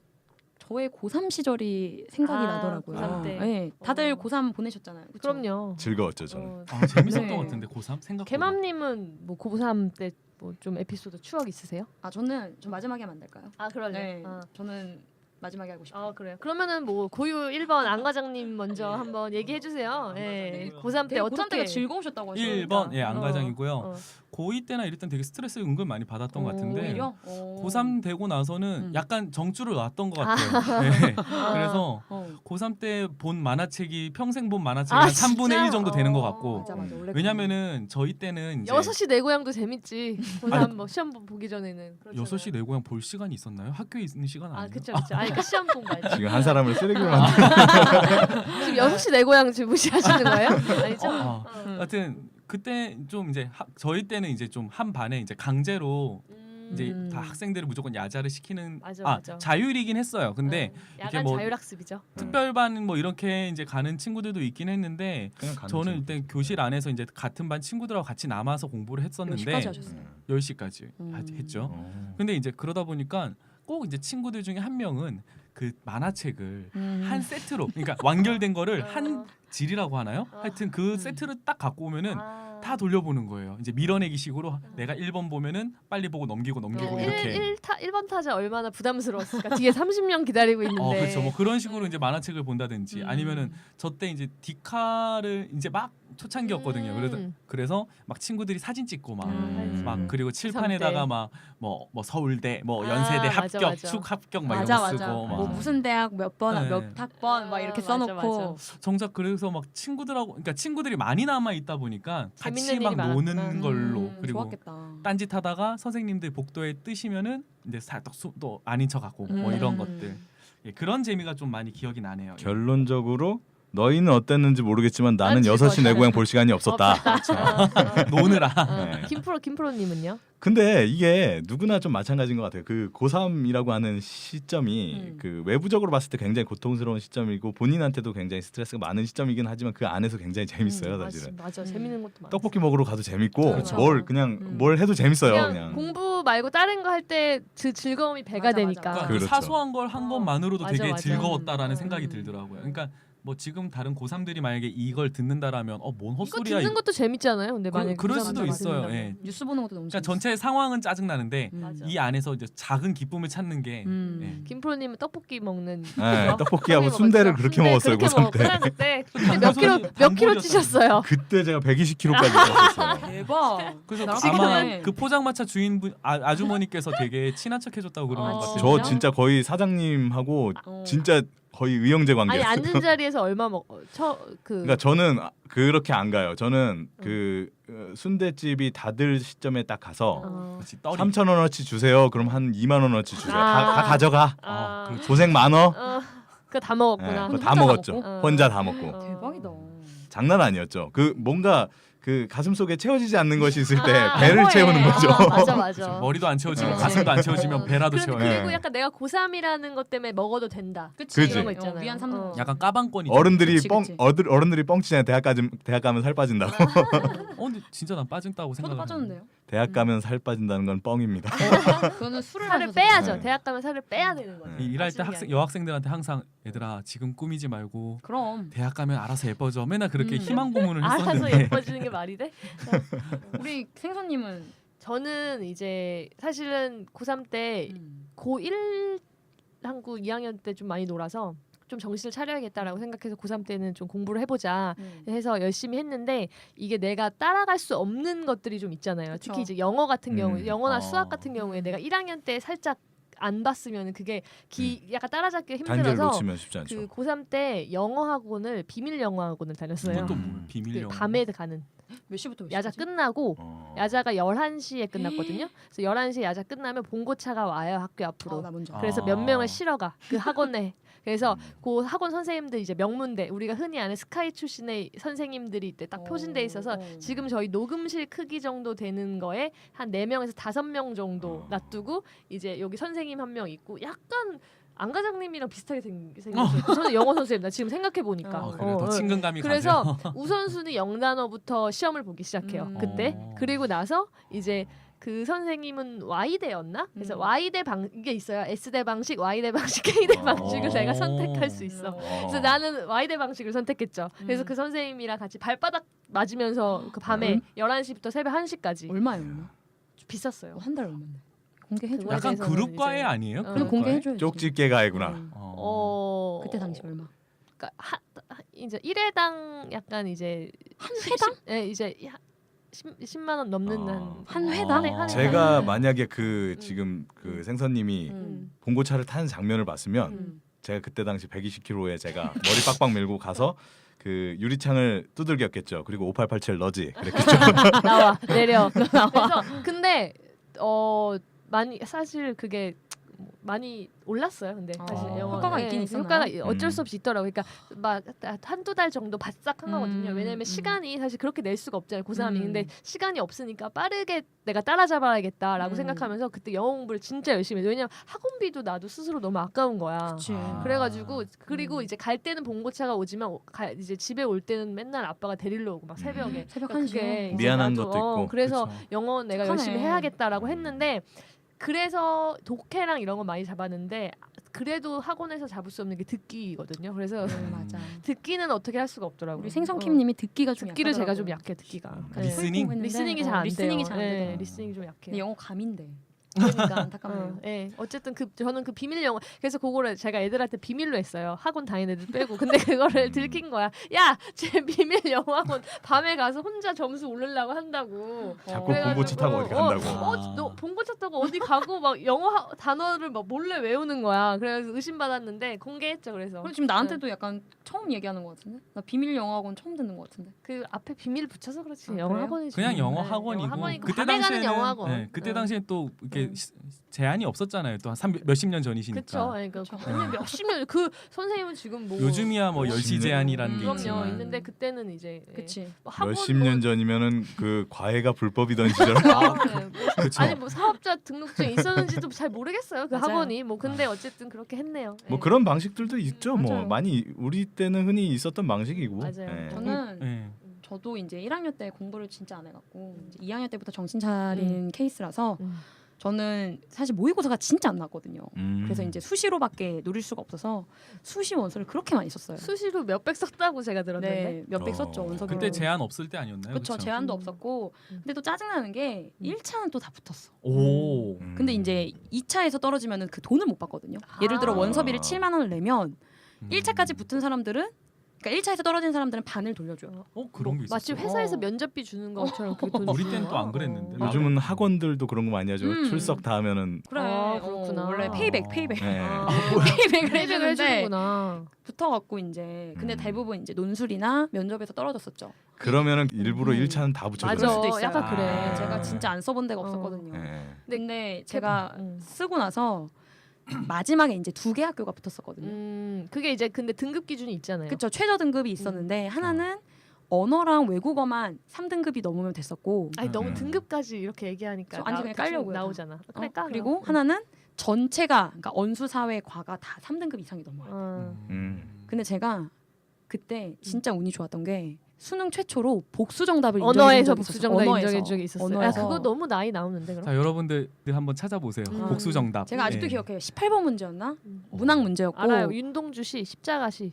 저의 고3 시절이 생각이 아, 나더라고요. 고3 때. 네, 다들 고3 보내셨잖아요. 그쵸? 그럼요. 즐거웠죠 저는. 재밌었던 네. 것 같은데 고3 생각보다. 개맘님은 뭐 고3 때 뭐 좀 에피소드 추억 있으세요? 아 저는 좀 마지막에 하면 안 될까요? 아 그럴래. 네, 저는 마지막에 하고 싶어요. 아 그래요. 그러면은 뭐 고유 1번 안 과장님 먼저 한번 얘기해 주세요. 예. 고3 때 되게 고3 어떻게 때가 즐거우셨다고 하시니까. 1번 예 안과장이고요. 어. 고2 때나 이럴 땐 되게 스트레스 은근 많이 받았던 것 같은데 오히려 고3 되고 나서는 약간 정줄을 놨던 것 같아요. 네. 그래서 고3 때 본 만화책이 평생 본 만화책이 아, 한 3분의 진짜? 1 정도 되는 것 같고 맞아 원래 왜냐면은 저희 때는 이제 6시 내 고향도 재밌지. 고3 뭐 시험 보기 전에는. 그렇잖아요. 6시 내 고향 볼 시간이 있었나요? 학교에 있는 시간 아 아니에요? 그쵸 그쵸. 아니 그 시험 본 거 알지. 지금 한 사람을 쓰레기로 만들. 지금 6시 내 고향 지금 무시하시는 거예요? 아니죠? 하여튼 그때 좀 이제 저희 때는 이제 좀 한 반에 이제 강제로 이제 다 학생들을 무조건 야자를 시키는 맞아. 자율이긴 했어요. 근데 야간 뭐 자율학습이죠. 특별반 뭐 이렇게 이제 가는 친구들도 있긴 했는데 그냥 가는 저는 친구. 일단 교실 안에서 이제 같은 반 친구들하고 같이 남아서 공부를 했었는데 10시까지 하셨어요. 10시까지 했죠. 근데 이제 그러다 보니까 꼭 이제 친구들 중에 한 명은 그 만화책을 한 세트로 그러니까 완결된 거를 한 질이라고 하나요? 하여튼 그 세트를 딱 갖고 오면은 다 돌려보는 거예요. 이제 밀어내기식으로 내가 1번 보면은 빨리 보고 넘기고 이렇게. 1번 타자 얼마나 부담스러웠을까. 뒤에 30명 기다리고 있는데. 그렇죠. 뭐 그런 식으로 이제 만화책을 본다든지 아니면은 저 때 이제 디카를 이제 막 초창기였거든요. 그래서 막 친구들이 사진 찍고 막 그리고 칠판에다가 막 뭐 서울대 뭐 연세대 합격 맞아. 축 합격 막 이런 맞아 거 맞아. 쓰고 막. 뭐 무슨 대학 몇 번 네. 몇 학번 막 이렇게 맞아, 써놓고 정작 그래서 막 친구들하고 그러니까 친구들이 많이 남아 있다 보니까 같이 재밌는 막 일이 노는 많았구나. 걸로 그리고 좋았겠다. 딴짓하다가 선생님들 복도에 뜨시면은 이제 살짝 또 아닌 척하고 뭐 이런 것들 그런 재미가 좀 많이 기억이 나네요. 결론적으로 너희는 어땠는지 모르겠지만 나는 난 6시 내 즐거웠다. 고향 볼 시간이 없었다. 노느라. 네. 김프로님은요? 근데 이게 누구나 좀 마찬가지인 것 같아요. 그 고3이라고 하는 시점이 그 외부적으로 봤을 때 굉장히 고통스러운 시점이고 본인한테도 굉장히 스트레스가 많은 시점이긴 하지만 그 안에서 굉장히 재밌어요, 사실은. 맞아. 재밌는 것도 많아. 떡볶이 먹으러 가도 재밌고 그렇죠. 뭘 해도 재밌어요, 그냥 그냥. 공부 말고 다른 거 할 때 그 즐거움이 배가 맞아, 되니까. 맞아. 그러니까 그렇죠. 그 사소한 걸 한 것만으로도 맞아, 되게 맞아. 즐거웠다라는 생각이 들더라고요. 그러니까 뭐 지금 다른 고3들이 만약에 이걸 듣는다라면 뭔 이거 헛소리야. 듣는 것도 재밌잖아요. 근데 만약에 그럴 그 수도 사람들이 있어요. 듣는다면. 예. 뉴스 보는 것도 너무 그러니까 재밌어. 전체 상황은 짜증 나는데 맞아. 이 안에서 이제 작은 기쁨을 찾는 게 예. 김프로님은 떡볶이 먹는 네, 떡볶이하고 떡볶이 순대를 먹었죠? 그렇게 먹었어요, 그렇게 고3 때. 먹었구나, 그때. 그때 몇 방법이었어요. 킬로 찌셨어요? 그때 제가 120kg까지 쪘었어요. 대박. 그래서 나랑 아마 비슷하네. 그 포장마차 주인분 아주머니께서 되게 친한 척해줬다고 그러는 것 같아요. 저 진짜 거의 사장님하고 진짜 거의 의형제 아니 관계였어요. 앉은 자리에서 얼마 그러니까 저는 그렇게 안 가요. 저는 그 순대집이 닫을 시점에 딱 가서 그렇지, 떡이 3,000원어치 주세요. 그럼 한 2만 원어치 주세요. 다 가져가. 그렇죠. 고생 많어. 그거 다 먹었구나. 그거 다 혼자 먹었죠. 먹고? 혼자 다 먹고. 대박이다. 장난 아니었죠. 그 뭔가 그 가슴 속에 채워지지 않는 것이 있을 때 아, 배를 허해. 채우는 거죠. 맞아. 그렇죠. 머리도 안 채워지고 그렇지. 가슴도 안 채워지면 배라도 채워요. 네. 그리고 약간 내가 고3이라는 것 때문에 먹어도 된다. 그치. 그치. 이런 거 있잖아요. 위안 삼는 거지. 약간 까방권이 어른들이 그치, 그치. 어른들이 뻥치잖아요. 대학 가면 살 빠진다고. 근데 진짜 난 빠진다고 저도 생각을 빠졌는데요. 대학 가면 살 빠진다는 건 뻥입니다. 그거는 술을 살을 마셔서 빼야죠. 네. 대학 가면 살을 빼야 되는 거죠. 일할 때 빠지는 게 여학생들한테 항상 얘들아 지금 꾸미지 말고 그럼 대학 가면 알아서 예뻐져. 맨날 그렇게 희망 고문을 알아서 했었는데 예뻐지는 게 말이 돼? 우리 생선님은 저는 이제 사실은 고3 때 고1 한국 2학년 때 좀 많이 놀아서 좀 정신을 차려야겠다라고 생각해서 고3 때는 좀 공부를 해보자 해서 열심히 했는데 이게 내가 따라갈 수 없는 것들이 좀 있잖아요. 그쵸. 특히 이제 영어 같은 경우, 영어나 어. 수학 같은 경우에 내가 1학년 때 살짝 안 봤으면 그게 약간 따라잡기가 단계를 힘들어서 놓치면 쉽지 않죠. 그 고3 때 영어 학원을 비밀 영어 학원을 다녔어요. 그것도 뭐 비밀 그 영어. 밤에 가는 몇 시부터 몇 야자 시까지? 끝나고 어. 야자가 11시에 끝났거든요. 그래서 11시에 야자 끝나면 봉고차가 와요 학교 앞으로. 나 뭔지 알아. 그래서 몇 명을 실어가 그 학원에. 그래서 음. 그 학원 선생님들 이제 명문대 우리가 흔히 아는 스카이 출신의 선생님들이 이때 딱 표준돼 있어서 지금 저희 녹음실 크기 정도 되는 거에 한 4명에서 5명 정도 놔두고 이제 여기 선생님 한 명 있고 약간 안 과장님이랑 비슷하게 생겼어요. 저는 영어 선생님 나 지금 생각해 보니까. 그래 더 친근감이 그래서 가세요. 우선순위 0단어부터 시험을 보기 시작해요. 그때 그리고 나서 이제 그 선생님은 Y대였나? 그래서 Y대 이게 있어요. S대 방식, Y대 방식, K대 방식을 내가 선택할 수 있어. 그래서 나는 Y대 방식을 선택했죠. 그래서 그 선생님이랑 같이 발바닥 맞으면서 그 밤에 11시부터 새벽 1시까지 얼마예요? 얼마? 비쌌어요. 한 달 얼마인데? 공개해줘. 그거에 약간 대해서는 그룹과외 이제- 아니에요? 그럼 그럼 공개해줘야지. 쪽집게 가해구나. 그때 당시 얼마? 그러니까 이제 1회당 약간 이제 한 회당? 네, 이제 10만 원 넘는 한 회당? 한 제가 만약에 그 음. 지금 그 생선님이 음. 봉고차를 타는 장면을 봤으면 음. 제가 그때 당시 120kg에 제가 머리 빡빡 밀고 가서 그 유리창을 두들겼겠죠. 그리고 5887 너지 그랬겠죠. 나와 내려. 그래서 근데 많이 사실 그게 많이 올랐어요. 근데 사실 영어 효과가 있긴 있었나요? 효과가 어쩔 수 없이 있더라고요. 그러니까 막 한두 달 정도 바싹 한 거거든요. 왜냐면 시간이 사실 그렇게 낼 수가 없잖아요. 고3이. 근데 시간이 없으니까 빠르게 내가 따라잡아야겠다라고 생각하면서 그때 영어 공부를 진짜 열심히 했어요. 왜냐면 학원비도 나도 스스로 너무 아까운 거야. 그치. 그래가지고 그리고 이제 갈 때는 봉고차가 오지만 이제 집에 올 때는 맨날 아빠가 데리러 오고 막 새벽에 새벽 그러니까 1시에. 그게 이제 미안한 나도, 것도 있고. 그래서 그쵸. 영어 내가 착하네. 열심히 해야겠다라고 했는데 그래서 독해랑 이런 거 많이 잡았는데 그래도 학원에서 잡을 수 없는 게 듣기거든요. 그래서 맞아. 듣기는 어떻게 할 수가 없더라고요. 우리 생성킴님이 듣기가 좀 듣기를 제가 약하더라고요. 좀 약해 듣기가. 그 리스닝? 리스닝이 잘 안 돼요. 리스닝이 잘 안 네, 되더라고요. 리스닝이 좀 약해요. 근데 영어 감인데. 그러니까 안타깝네요. 예. 어쨌든 저는 그 비밀 영어 그래서 그거를 제가 애들한테 비밀로 했어요. 학원 다니는 애들 빼고. 근데 그거를 들킨 거야. 야, 제 비밀 영어 학원 밤에 가서 혼자 점수 오르려고 한다고. 자꾸 그래가지고, 본고치 타고 어디 간다고. 너 본고차 타고 어디 가고 막 영어 단어를 막 몰래 외우는 거야. 그래서 의심받았는데 공개했죠. 그래서 그리고 지금 나한테도 약간 처음 얘기하는 것 같은데? 나 비밀 영어학원 처음 듣는 것 같은데? 그 앞에 비밀 붙여서 그렇지. 아, 영어 그래요? 학원이지. 그냥 영어 네, 학원이고 영어 학원이고 그때 밤에 가는 당시에는 영어 학원. 네, 그때 네. 당시엔 또 이렇게 제한이 없었잖아요. 또 한 몇십 년 전이시니까. 그렇죠. 그러니까 그쵸. 몇십 년 그 선생님은 지금 뭐 요즘이야 뭐 10시 10년. 제한이라는 게 그럼요 있지만 있는데 그때는 이제 그치. 뭐 학원 몇십 년 전이면은 그 과외가 불법이던 시절. 그렇죠. 아니 뭐 사업자 등록증 있었는지도 잘 모르겠어요 그 맞아요. 학원이 뭐 근데 어쨌든 그렇게 했네요. 뭐 예. 그런 방식들도 있죠. 뭐 맞아요. 많이 우리 때는 흔히 있었던 방식이고. 맞아요. 예. 저는 네. 저도 이제 1학년 때 공부를 진짜 안 해갖고 이제 2학년 때부터 정신 차린 케이스라서 저는 사실 모의고사가 진짜 안 났거든요. 그래서 이제 수시로밖에 노릴 수가 없어서 수시 원서를 그렇게 많이 썼어요. 수시로 몇백 썼다고 제가 들었는데 네, 몇백 썼죠 원서. 그때 제한 없을 때 아니었나요? 그렇죠. 그쵸? 제한도 음. 없었고 근데 또 짜증나는 게 1차는 또 다 붙었어. 오. 근데 이제 2차에서 떨어지면은 그 돈을 못 받거든요. 예를 들어 아. 원서비를 7만 원을 내면 음. 1차까지 붙은 사람들은 그러니까 1차에서 떨어진 사람들은 반을 돌려줘요. 그런 게 마치 있었어요. 회사에서 어. 면접비 주는 것처럼 그게 돈 우리 주는 때는 또 거야? 안 그랬는데. 어. 요즘은 학원들도 그런 거 많이 하죠. 출석 다 하면은 그래. 아, 그렇구나. 원래 페이백. 예. 아, 페이백을 페이백을 해주는데 해주는구나. 붙어갖고 이제 근데 음. 대부분 이제 논술이나 면접에서 떨어졌었죠. 그러면은 일부러 음. 1차는 다 붙여줘요. 맞아. 그럴 수도 있어요. 약간 그래. 네, 제가 진짜 안 써본 데가 어. 없었거든요. 예. 근데 제가 음. 쓰고 나서 마지막에 이제 2개 학교가 붙었었거든요. 그게 이제 근데 등급 기준이 있잖아요. 그쵸. 최저 등급이 있었는데 하나는 언어랑 외국어만 3등급이 넘으면 됐었고 아니 너무 음. 등급까지 이렇게 얘기하니까 아니, 그냥 깔려고요, 다. 나오잖아. 그래 까 그리고 하나는 전체가 그러니까 언수 사회 과가 다 3등급 이상이 넘어요. 근데 제가 그때 진짜 운이 좋았던 게 수능 최초로 복수 정답을 인정해 준 언어에서 적이 복수 있었어요. 정답 언어에서. 인정해 준 적이 있었어요. 야, 언어에서. 그거 너무 나이 나오는데 그럼. 자, 여러분들 한번 찾아보세요. 복수 정답. 제가 아직도 네. 기억해요. 18번 문제였나? 문학 문제였고 알아요. 윤동주시 십자가시에서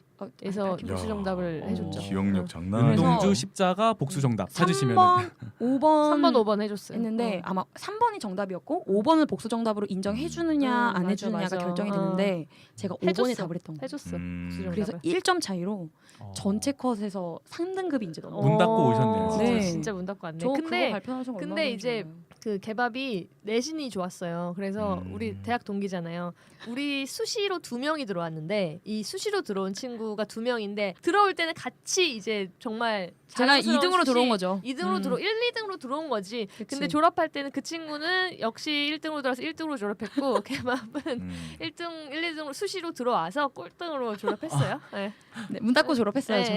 밝히면 복수 정답을 야, 해줬죠. 기억력 장난 아니야. 그래서 윤동주 십자가 복수 정답 찾으시면 3번, 5번 3번 5번 해줬어요. 했는데 아마 3번이 정답이었고 5번을 복수 정답으로 인정해 주느냐 안 맞아, 해주느냐가 맞아. 결정이 되는데 제가 5번에 해줬어. 답을 했던 거예요. 해줬어. 복수 정답을. 그래서 1점 차이로 전체 컷에서 3등급이 이제 넘어. 문 닫고 오셨네요, 진짜. 네. 진짜 문 닫고 왔네. 저 그거 근데 발표하신 거 근데 이제 그 개밥이 내신이 좋았어요. 그래서 우리 대학 동기잖아요. 우리 수시로 2명이 들어왔는데 이 수시로 들어온 친구가 2명인데 들어올 때는 같이 이제 정말 제가 자랑스러운 2등으로 수시 들어온 거죠. 2등으로 2등으로 들어온 거지. 그치. 근데 졸업할 때는 그 친구는 역시 1등으로 들어와서 1등으로 졸업했고 개밥은 1등, 1, 2등으로 수시로 들어와서 꼴등으로 졸업했어요. 네. 네, 문 닫고 졸업했어요. 저.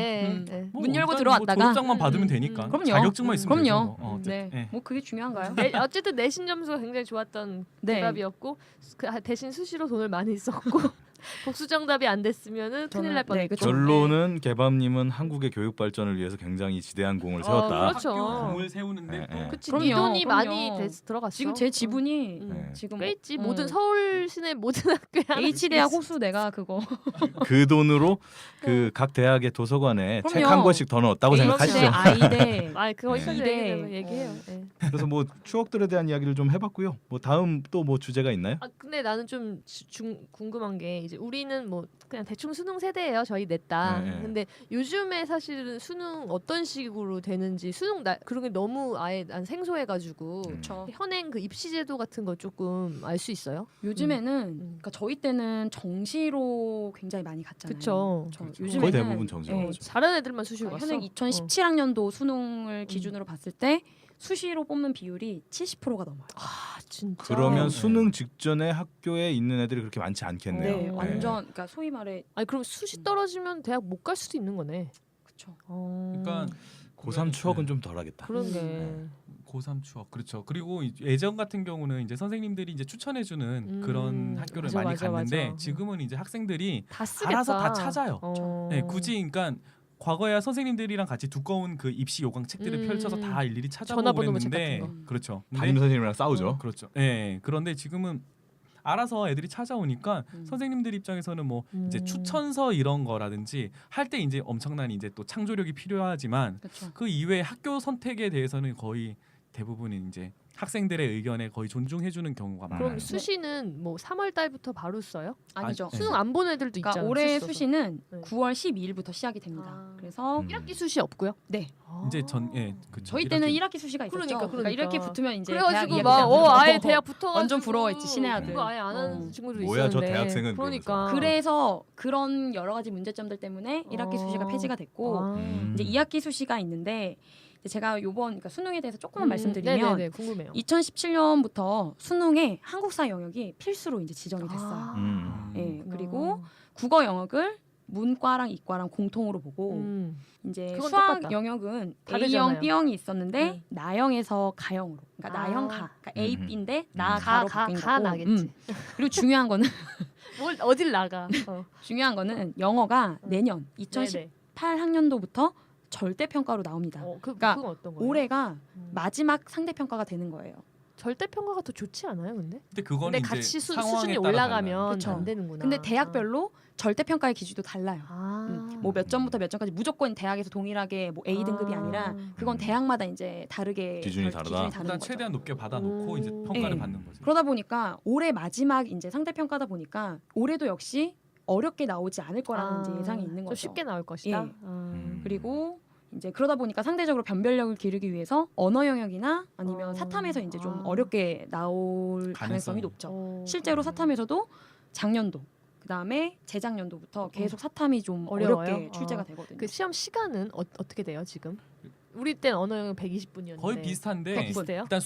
문 열고 들어왔다가 졸업장만 받으면 되니까. 그럼요. 자격증만 있으면 그럼요. 되죠. 네. 네. 뭐 그게 중요한가요? 어쨌든 내신 점수가 굉장히 좋았던 네. 개밥이었고 대신 수시로 돈을 많이 썼고 복수 정답이 안 됐으면은 큰일 날 저는- 뻔했죠. 네, 그쵸. 결론은 개밥님은 한국의 교육 발전을 위해서 굉장히 지대한 공을 세웠다. 그렇죠. 학교 공을 세우는데 네, 또 네. 그치, 그럼요, 네 돈이 그럼요. 많이 들어갔어. 지금 제 지분이 음. 지금 꽤 있지. 모든 서울 시내 모든 학교에 H대학 호수 내가 그거 그 돈으로 그 각 대학의 도서관에 책 그럼요. 한 권씩 더 넣었다고 생각하시죠. A대 아 거기까지 네. 얘기해요. 네. 그래서 뭐 추억들에 대한 이야기를 좀 해봤고요. 뭐 다음 또 뭐 주제가 있나요? 아 근데 나는 좀 궁금한 게 이제 우리는 뭐 그냥 대충 수능 세대예요. 저희 냈다. 네, 네. 근데 요즘에 사실은 수능 어떤 식으로 되는지 수능 그런 게 너무 아예 난 생소해가지고 그렇죠. 현행 그 입시 제도 같은 거 조금 알 수 있어요? 요즘에는 그러니까 저희 때는 정시로 굉장히 많이 갔잖아요. 그쵸. 요즘에는 거의 대부분 정시로 네, 가죠. 잘하는 애들만 수시로 그러니까 갔어. 현행 2017학년도 수능을 기준으로 봤을 때 수시로 뽑는 비율이 70%가 넘어요. 아 진짜. 그러면 네. 수능 직전에 학교에 있는 애들이 그렇게 많지 않겠네요. 네, 완전 그러니까 소위 말해 아니 그럼 수시 떨어지면 대학 못 갈 수도 있는 거네. 그쵸. 그러니까 고3 추억은 좀 덜하겠다. 그런 게. 고3 추억 그렇죠. 그리고 예전 같은 경우는 이제 선생님들이 이제 추천해주는 그런 학교를 맞아, 많이 맞아, 갔는데 맞아. 지금은 이제 학생들이 다 쓰겠다. 알아서 다 찾아요. 어. 네, 굳이 그러니까 과거에야 선생님들이랑 같이 두꺼운 그 입시 요강 책들을 펼쳐서 다 일일이 찾아보고 전화번호 책 그랬는데 같은 거. 그렇죠. 근데 담임 선생님이랑 싸우죠. 그렇죠. 예. 그런데 지금은 알아서 애들이 찾아오니까 선생님들 입장에서는 뭐 이제 음. 추천서 이런 거라든지 할 때 이제 엄청난 이제 또 창조력이 필요하지만 그렇죠. 그 이외에 학교 선택에 대해서는 거의 대부분은 이제 학생들의 의견에 거의 존중해주는 경우가 많아요. 그럼 수시는 뭐 3월 달부터 바로 써요? 아니죠. 네. 수능 안 본 애들도 그러니까 있잖아. 올해 수시 써서. 수시는 네. 9월 12일부터 시작이 됩니다. 아. 그래서 1학기 수시 없고요? 네. 이제 그쵸. 저희 때는 1학기 수시가 있었죠. 그러니까. 1학기 붙으면 이제 그래가지고 대학 막 이학기 아예 대학 붙어가지고 완전 부러워했지, 신혜아들. 그거 아예 안 하는 어. 친구들 뭐야, 저 있었는데. 대학생은 그러니까 그래서 그런 여러 가지 문제점들 때문에 1학기 수시가 폐지가 됐고 아. 이제 2학기 수시가 있는데 이제 제가 요번 그러니까 수능에 대해서 조금만 말씀드리면 네네네, 궁금해요. 2017년부터 수능에 한국사 영역이 필수로 이제 지정이 됐어요. 아. 예, 그리고 국어 영역을 문과랑 이과랑 공통으로 보고 이제 그건 수학 똑같다. 영역은 다르잖아요. A형, B형이 있었는데 네. 나형에서 가형으로. 그러니까 아. 나형 가. 그러니까 A, B인데 나 가, 가로 바뀐 가 거고. 나겠지. 그리고 중요한 거는 뭘 어딜 나가? 중요한 거는 영어가 내년 2018학년도부터 절대 평가로 나옵니다. 그러니까 그러니까 그건 어떤 거예요? 올해가 음. 마지막 상대 평가가 되는 거예요. 절대 평가가 더 좋지 않아요, 근데? 근데 그거는 근데 이제 같이 상황에 수준이 따라 올라가면 달라요. 그쵸. 안 되는구나. 근데 대학별로 절대 평가의 기준도 달라요. 뭐 몇 점부터 몇 점까지 무조건 대학에서 동일하게 뭐 A 등급이 아니라 그건 대학마다 이제 다르게 기준이 다르다. 기준이 다른 일단 거죠. 최대한 높게 받아놓고 이제 평가를 네. 받는 거죠. 그러다 보니까 올해 마지막 이제 상대 평가다 보니까 올해도 역시 어렵게 나오지 않을 거라는 이제 예상이 있는 좀 거죠. 쉽게 나올 것이다. 예. 음. 그리고 이제 그러다 보니까 상대적으로 변별력을 기르기 위해서 언어 영역이나 아니면 어. 사탐에서 이제 좀 아. 어렵게 나올 가능성이 가능성이. 높죠. 실제로 사탐에서도 작년도 그다음에 재작년도부터 계속 사탐이 좀 어려워요? 어렵게 출제가 되거든요. 그 시험 시간은 어떻게 돼요, 지금? 우리 땐 언어 영역 120분이었는데. 거의 비슷한데 비슷해요? 일단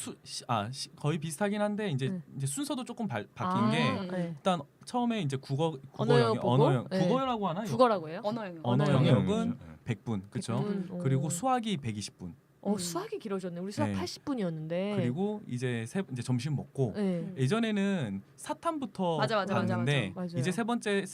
거의 비슷하긴 한데 이제 순서도 조금 바뀐 게 네. 일단 처음에 이제 국어 언어 영역 보고? 네. 국어라고 하나? 국어라고 해요? 언어 영역. 언어 언어 영역은 100분. 그렇죠? 100분. 그리고 수학이 120분. 수학이 길어졌네. 우리 수학 네. 80분이었는데. 그리고 이제 점심 먹고 네. 예전에는 사탐부터 맞아. 갔는데 맞아요. 이제 세 번째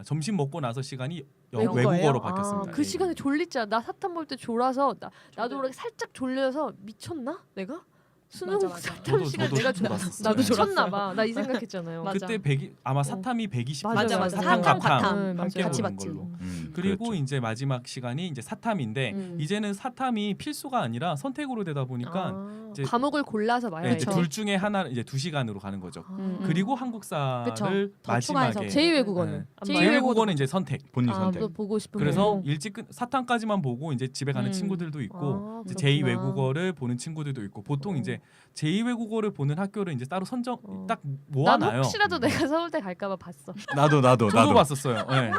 점심 먹고 나서 시간이 외국어예요? 외국어로 바뀌었습니다. 그 예. 시간에 졸리자. 나 사탐 볼 때 졸아서 나도 모르게 살짝 졸려서 미쳤나? 내가? 수능 맞아. 사탐 시간 내가 졸았었어요. 나도 네. 졸았나 봐. 나 이 생각했잖아요. 맞아. 그때 아마 사탐이 120분. 맞아. 사탐, 과탐. 네, 함께 같이 보는 봤지. 걸로. 그리고 그랬죠. 이제 마지막 시간이 이제 사탐인데 이제는 사탐이 필수가 아니라 선택으로 되다 보니까 이제 과목을 골라서 봐요. 네, 이제 그렇죠. 둘 중에 하나 이제 2시간으로 가는 거죠. 그리고 그리고 한국사를 그쵸. 더 마지막에 추가해서 제2외국어는 제2외국어도 제2외국어는 이제 선택. 본인 선택. 또 보고 싶은 그래서 거. 일찍 사탐까지만 보고 이제 집에 가는 친구들도 있고 이제 그렇구나. 제2외국어를 보는 친구들도 있고 보통 이제 제2외국어를 보는 학교를 이제 따로 선정 딱 나도 모아놔요. 혹시라도 내가 서울대 갈까봐 봤어. 나도 저도 봤었어요. 네.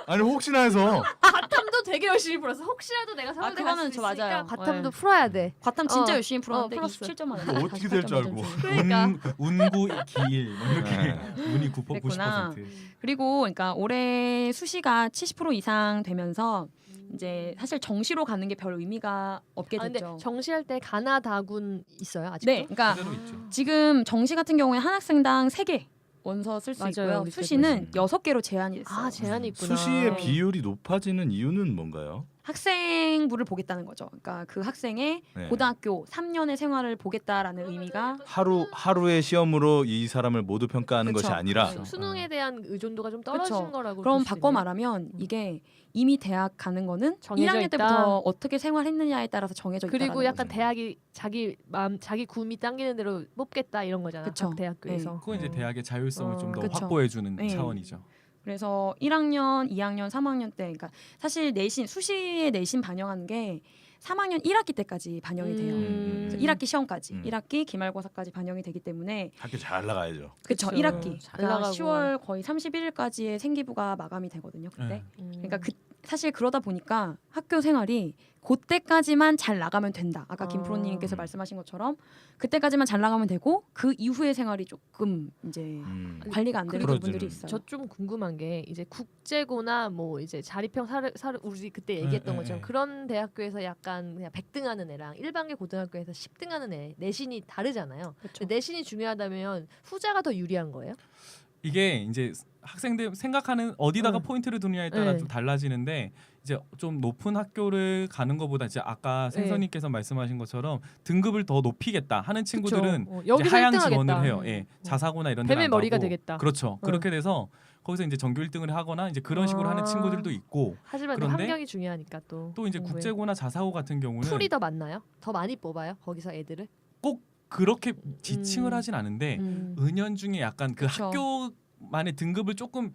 아니 혹시나 해서 과탐도 되게 열심히 풀었어. 혹시라도 내가 서울대 그거는 갈수 저 있으니까 맞아요. 과탐도 네. 풀어야 돼. 과탐 진짜 어. 열심히 풀었는데 풀었어. 27점 맞았어. 뭐 어떻게 될 줄 알고. 그러니까. 운구 기일 뭐 이렇게 네. 운이 9% 그랬구나. 90%. 그리고 그러니까 올해 수시가 70% 이상 되면서 이제 사실 정시로 가는 게 별 의미가 없게 근데 됐죠. 정시할 때 가나다군 있어요 아직도? 네, 그러니까 그대로 있죠. 지금 정시 같은 경우에 한 학생당 3개 원서 쓸 수 맞아요, 있고요. 우리 때도 수시는 있어요. 6개로 제한이 됐어요. 제한이 있구나. 수시의 비율이 높아지는 이유는 뭔가요? 학생부를 보겠다는 거죠. 그러니까 그 학생의 네. 고등학교 3년의 생활을 보겠다라는 의미가 하루의 시험으로 이 사람을 모두 평가하는 그쵸. 것이 아니라 그쵸. 수능에 대한 의존도가 좀 떨어진 그쵸. 거라고. 그럼 볼 수도 바꿔 있네. 말하면 이게 이미 대학 가는 거는 정해져 1학년 있다. 때부터 어떻게 생활했느냐에 따라서 정해져 있다. 그리고 약간 대학이 자기 마음 자기 구미 당기는 대로 뽑겠다 이런 거잖아. 그쵸. 각 대학교에서. 그건 이제 대학의 자율성을 좀 더 그쵸. 확보해 주는 네. 차원이죠. 그래서 1학년, 2학년, 3학년 때 그러니까 사실 내신 수시의 내신 반영하는 게 3학년 1학기 때까지 반영이 돼요. 그래서 1학기 시험까지, 1학기 기말고사까지 반영이 되기 때문에 학교 잘 나가야죠. 그렇죠. 그쵸. 1학기. 잘 그러니까 나가고. 10월 거의 31일까지의 생기부가 마감이 되거든요. 그때. 네. 그러니까 사실 그러다 보니까 학교 생활이 그때까지만 잘 나가면 된다. 아까 아. 김프로님께서 말씀하신 것처럼 그때까지만 잘 나가면 되고 그 이후의 생활이 조금 이제 관리가 안 되는 그러죠. 부분들이 있어요. 저 좀 궁금한 게 이제 국제고나 뭐 이제 자립형 사를 우리 그때 얘기했던 네, 것처럼 네. 그런 대학교에서 약간 그냥 100등하는 애랑 일반계 고등학교에서 10등하는 애 내신이 다르잖아요. 그렇죠. 근데 내신이 중요하다면 후자가 더 유리한 거예요? 이게 이제 학생들 생각하는 어디다가 응. 포인트를 두느냐에 따라 네. 좀 달라지는데 이제 좀 높은 학교를 가는 것보다 이제 아까 네. 생선님께서 말씀하신 것처럼 등급을 더 높이겠다 하는 친구들은 그쵸. 이제 여기서 하향 1등 지원을 하겠다. 해요. 예, 자사고나 이런 데는 뱀의 안 머리가 가고. 되겠다. 그렇죠. 그렇게 돼서 거기서 이제 전교 1등을 하거나 이제 그런 식으로 하는 아. 친구들도 있고 하지만 그런데 환경이 중요하니까 또 이제 공부에. 국제고나 자사고 같은 경우는 풀이 더 많나요? 더 많이 뽑아요? 거기서 애들을? 꼭 그렇게 지칭을 하진 않은데 음. 은연중에 약간 그 그쵸. 학교만의 등급을 조금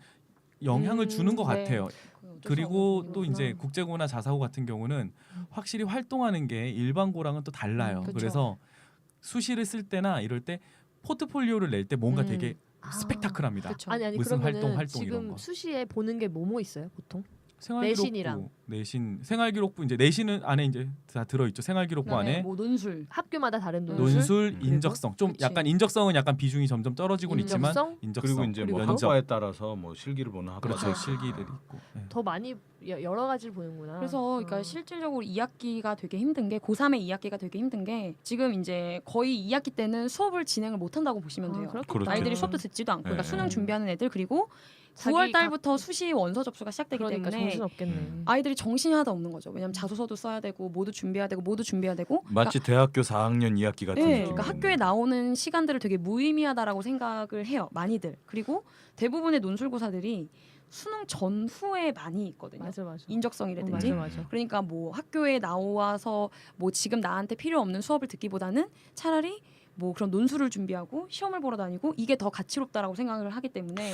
영향을 주는 것 네. 같아요. 어쩔 수 그리고 없는 또 부분이구나. 이제 국제고나 자사고 같은 경우는 확실히 활동하는 게 일반고랑은 또 달라요. 그쵸. 그래서 수시를 쓸 때나 이럴 때 포트폴리오를 낼 때 뭔가 되게 아. 스펙타클합니다. 그쵸. 아니 무슨 그러면은 활동 이런 지금 거. 수시에 보는 게 뭐 있어요 보통? 생활기록부, 내신이랑. 내신, 생활기록부 이제 내신은 안에 이제 다 들어 있죠. 생활기록부 그다음에 안에 뭐 논술 학교마다 다른 논술? 논술, 그리고? 인적성. 좀 그치. 약간 인적성은 약간 비중이 점점 떨어지고는 있지만 인적성? 인적성 그리고 이제 뭐 그리고 학과에 따라서 뭐 실기를 보는 학과도 그렇죠. 아. 있고. 실기들이 있고. 네. 더 많이 여러 가지를 보는구나. 그래서 그러니까 실질적으로 2학기가 되게 힘든 게 고3의 2학기가 되게 힘든 게 지금 이제 거의 2학기 때는 수업을 진행을 못 한다고 보시면 돼요. 그렇겠다. 그렇죠. 아이들이 수업도 듣지도 않고 그러니까 네. 수능 준비하는 애들 그리고 자기 9월 달부터 각- 수시 원서 접수가 시작되기 그러니까 때문에 정신 없겠네. 아이들이 정신이 하나도 없는 거죠. 왜냐면 자소서도 써야 되고 모두 준비해야 되고 모두 준비해야 되고 마치 대학교 4학년 2학기 같은 네, 느낌이겠네요. 그러니까 학교에 나오는 시간들을 되게 무의미하다라고 생각을 해요. 많이들. 그리고 대부분의 논술고사들이 수능 전후에 많이 있거든요. 맞아 맞아. 인적성이라든지. 맞아. 그러니까 뭐 학교에 나와서 뭐 지금 나한테 필요 없는 수업을 듣기보다는 차라리 뭐 그런 논술을 준비하고 시험을 보러 다니고 이게 더 가치롭다라고 생각을 하기 때문에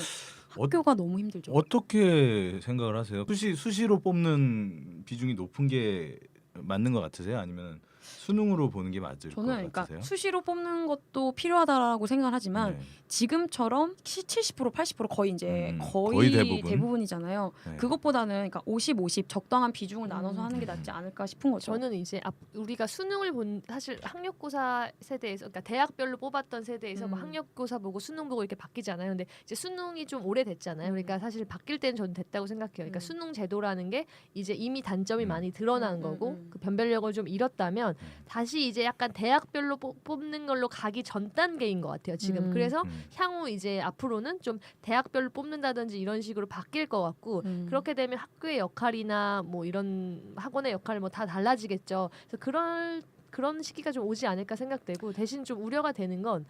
학교가 너무 힘들죠. 어떻게 생각을 하세요? 수시로 뽑는 비중이 높은 게 맞는 것 같으세요? 아니면 수능으로 보는 게 맞을 것 저는 그러니까 같으세요? 수시로 뽑는 것도 필요하다라고 생각을 하지만 네. 지금처럼 70% 80% 거의 이제 거의 대부분. 대부분이잖아요. 네. 그것보다는 그러니까 50 50 적당한 비중을 나눠서 하는 게 낫지 않을까 싶은 거죠. 저는 이제 우리가 수능을 본 사실 학력고사 세대에서 그러니까 대학별로 뽑았던 세대에서 뭐 학력고사 보고 수능 보고 이렇게 바뀌잖아요. 근데 이제 수능이 좀 오래됐잖아요. 그러니까 사실 바뀔 때는 저는 됐다고 생각해요. 그러니까 수능 제도라는 게 이제 이미 단점이 많이 드러난 거고 그 변별력을 좀 잃었다면 다시 이제 약간 대학별로 뽑는 걸로 가기 전 단계인 것 같아요. 지금 그래서 향후 이제 앞으로는 좀 대학별로 뽑는다든지 이런 식으로 바뀔 것 같고 그렇게 되면 학교의 역할이나 뭐 이런 학원의 역할 뭐 다 달라지겠죠. 그래서 그런 시기가 좀 오지 않을까 생각되고 대신 좀 우려가 되는 건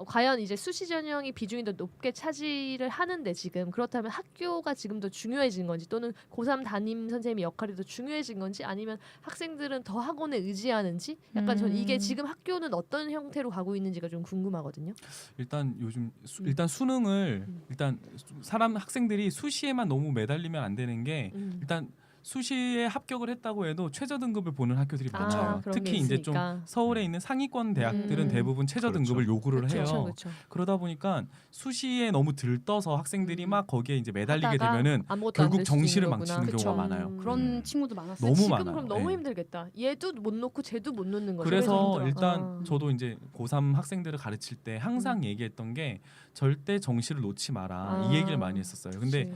과연 이제 수시 전형이 비중이 더 높게 차지를 하는데 지금 그렇다면 학교가 지금 더 중요해진 건지 또는 고3 담임 선생님의 역할이 더 중요해진 건지 아니면 학생들은 더 학원에 의지하는지 약간 전 이게 지금 학교는 어떤 형태로 가고 있는지가 좀 궁금하거든요. 일단 요즘 일단 수능을 일단 학생들이 수시에만 너무 매달리면 안 되는 게 일단 수시에 합격을 했다고 해도 최저 등급을 보는 학교들이 많아요. 그런 게 특히 이제 좀 있으니까. 서울에 있는 상위권 대학들은 대부분 최저 그렇죠. 등급을 요구를 그쵸, 해요. 그쵸. 그러다 보니까 수시에 너무 들떠서 학생들이 막 거기에 이제 매달리게 하다가 되면은 아무것도 안 결국 될 수도 정시를 있는 거구나. 망치는 경우가 그쵸. 많아요. 그런 친구도 많았어요. 너무 지금 많아요. 그럼 너무 네. 힘들겠다. 얘도 못 놓고 쟤도 못 놓는 거죠. 그래서 힘들어. 일단 저도 이제 고3 학생들을 가르칠 때 항상 얘기했던 게 절대 정시를 놓지 마라 이 얘기를 많이 했었어요. 근데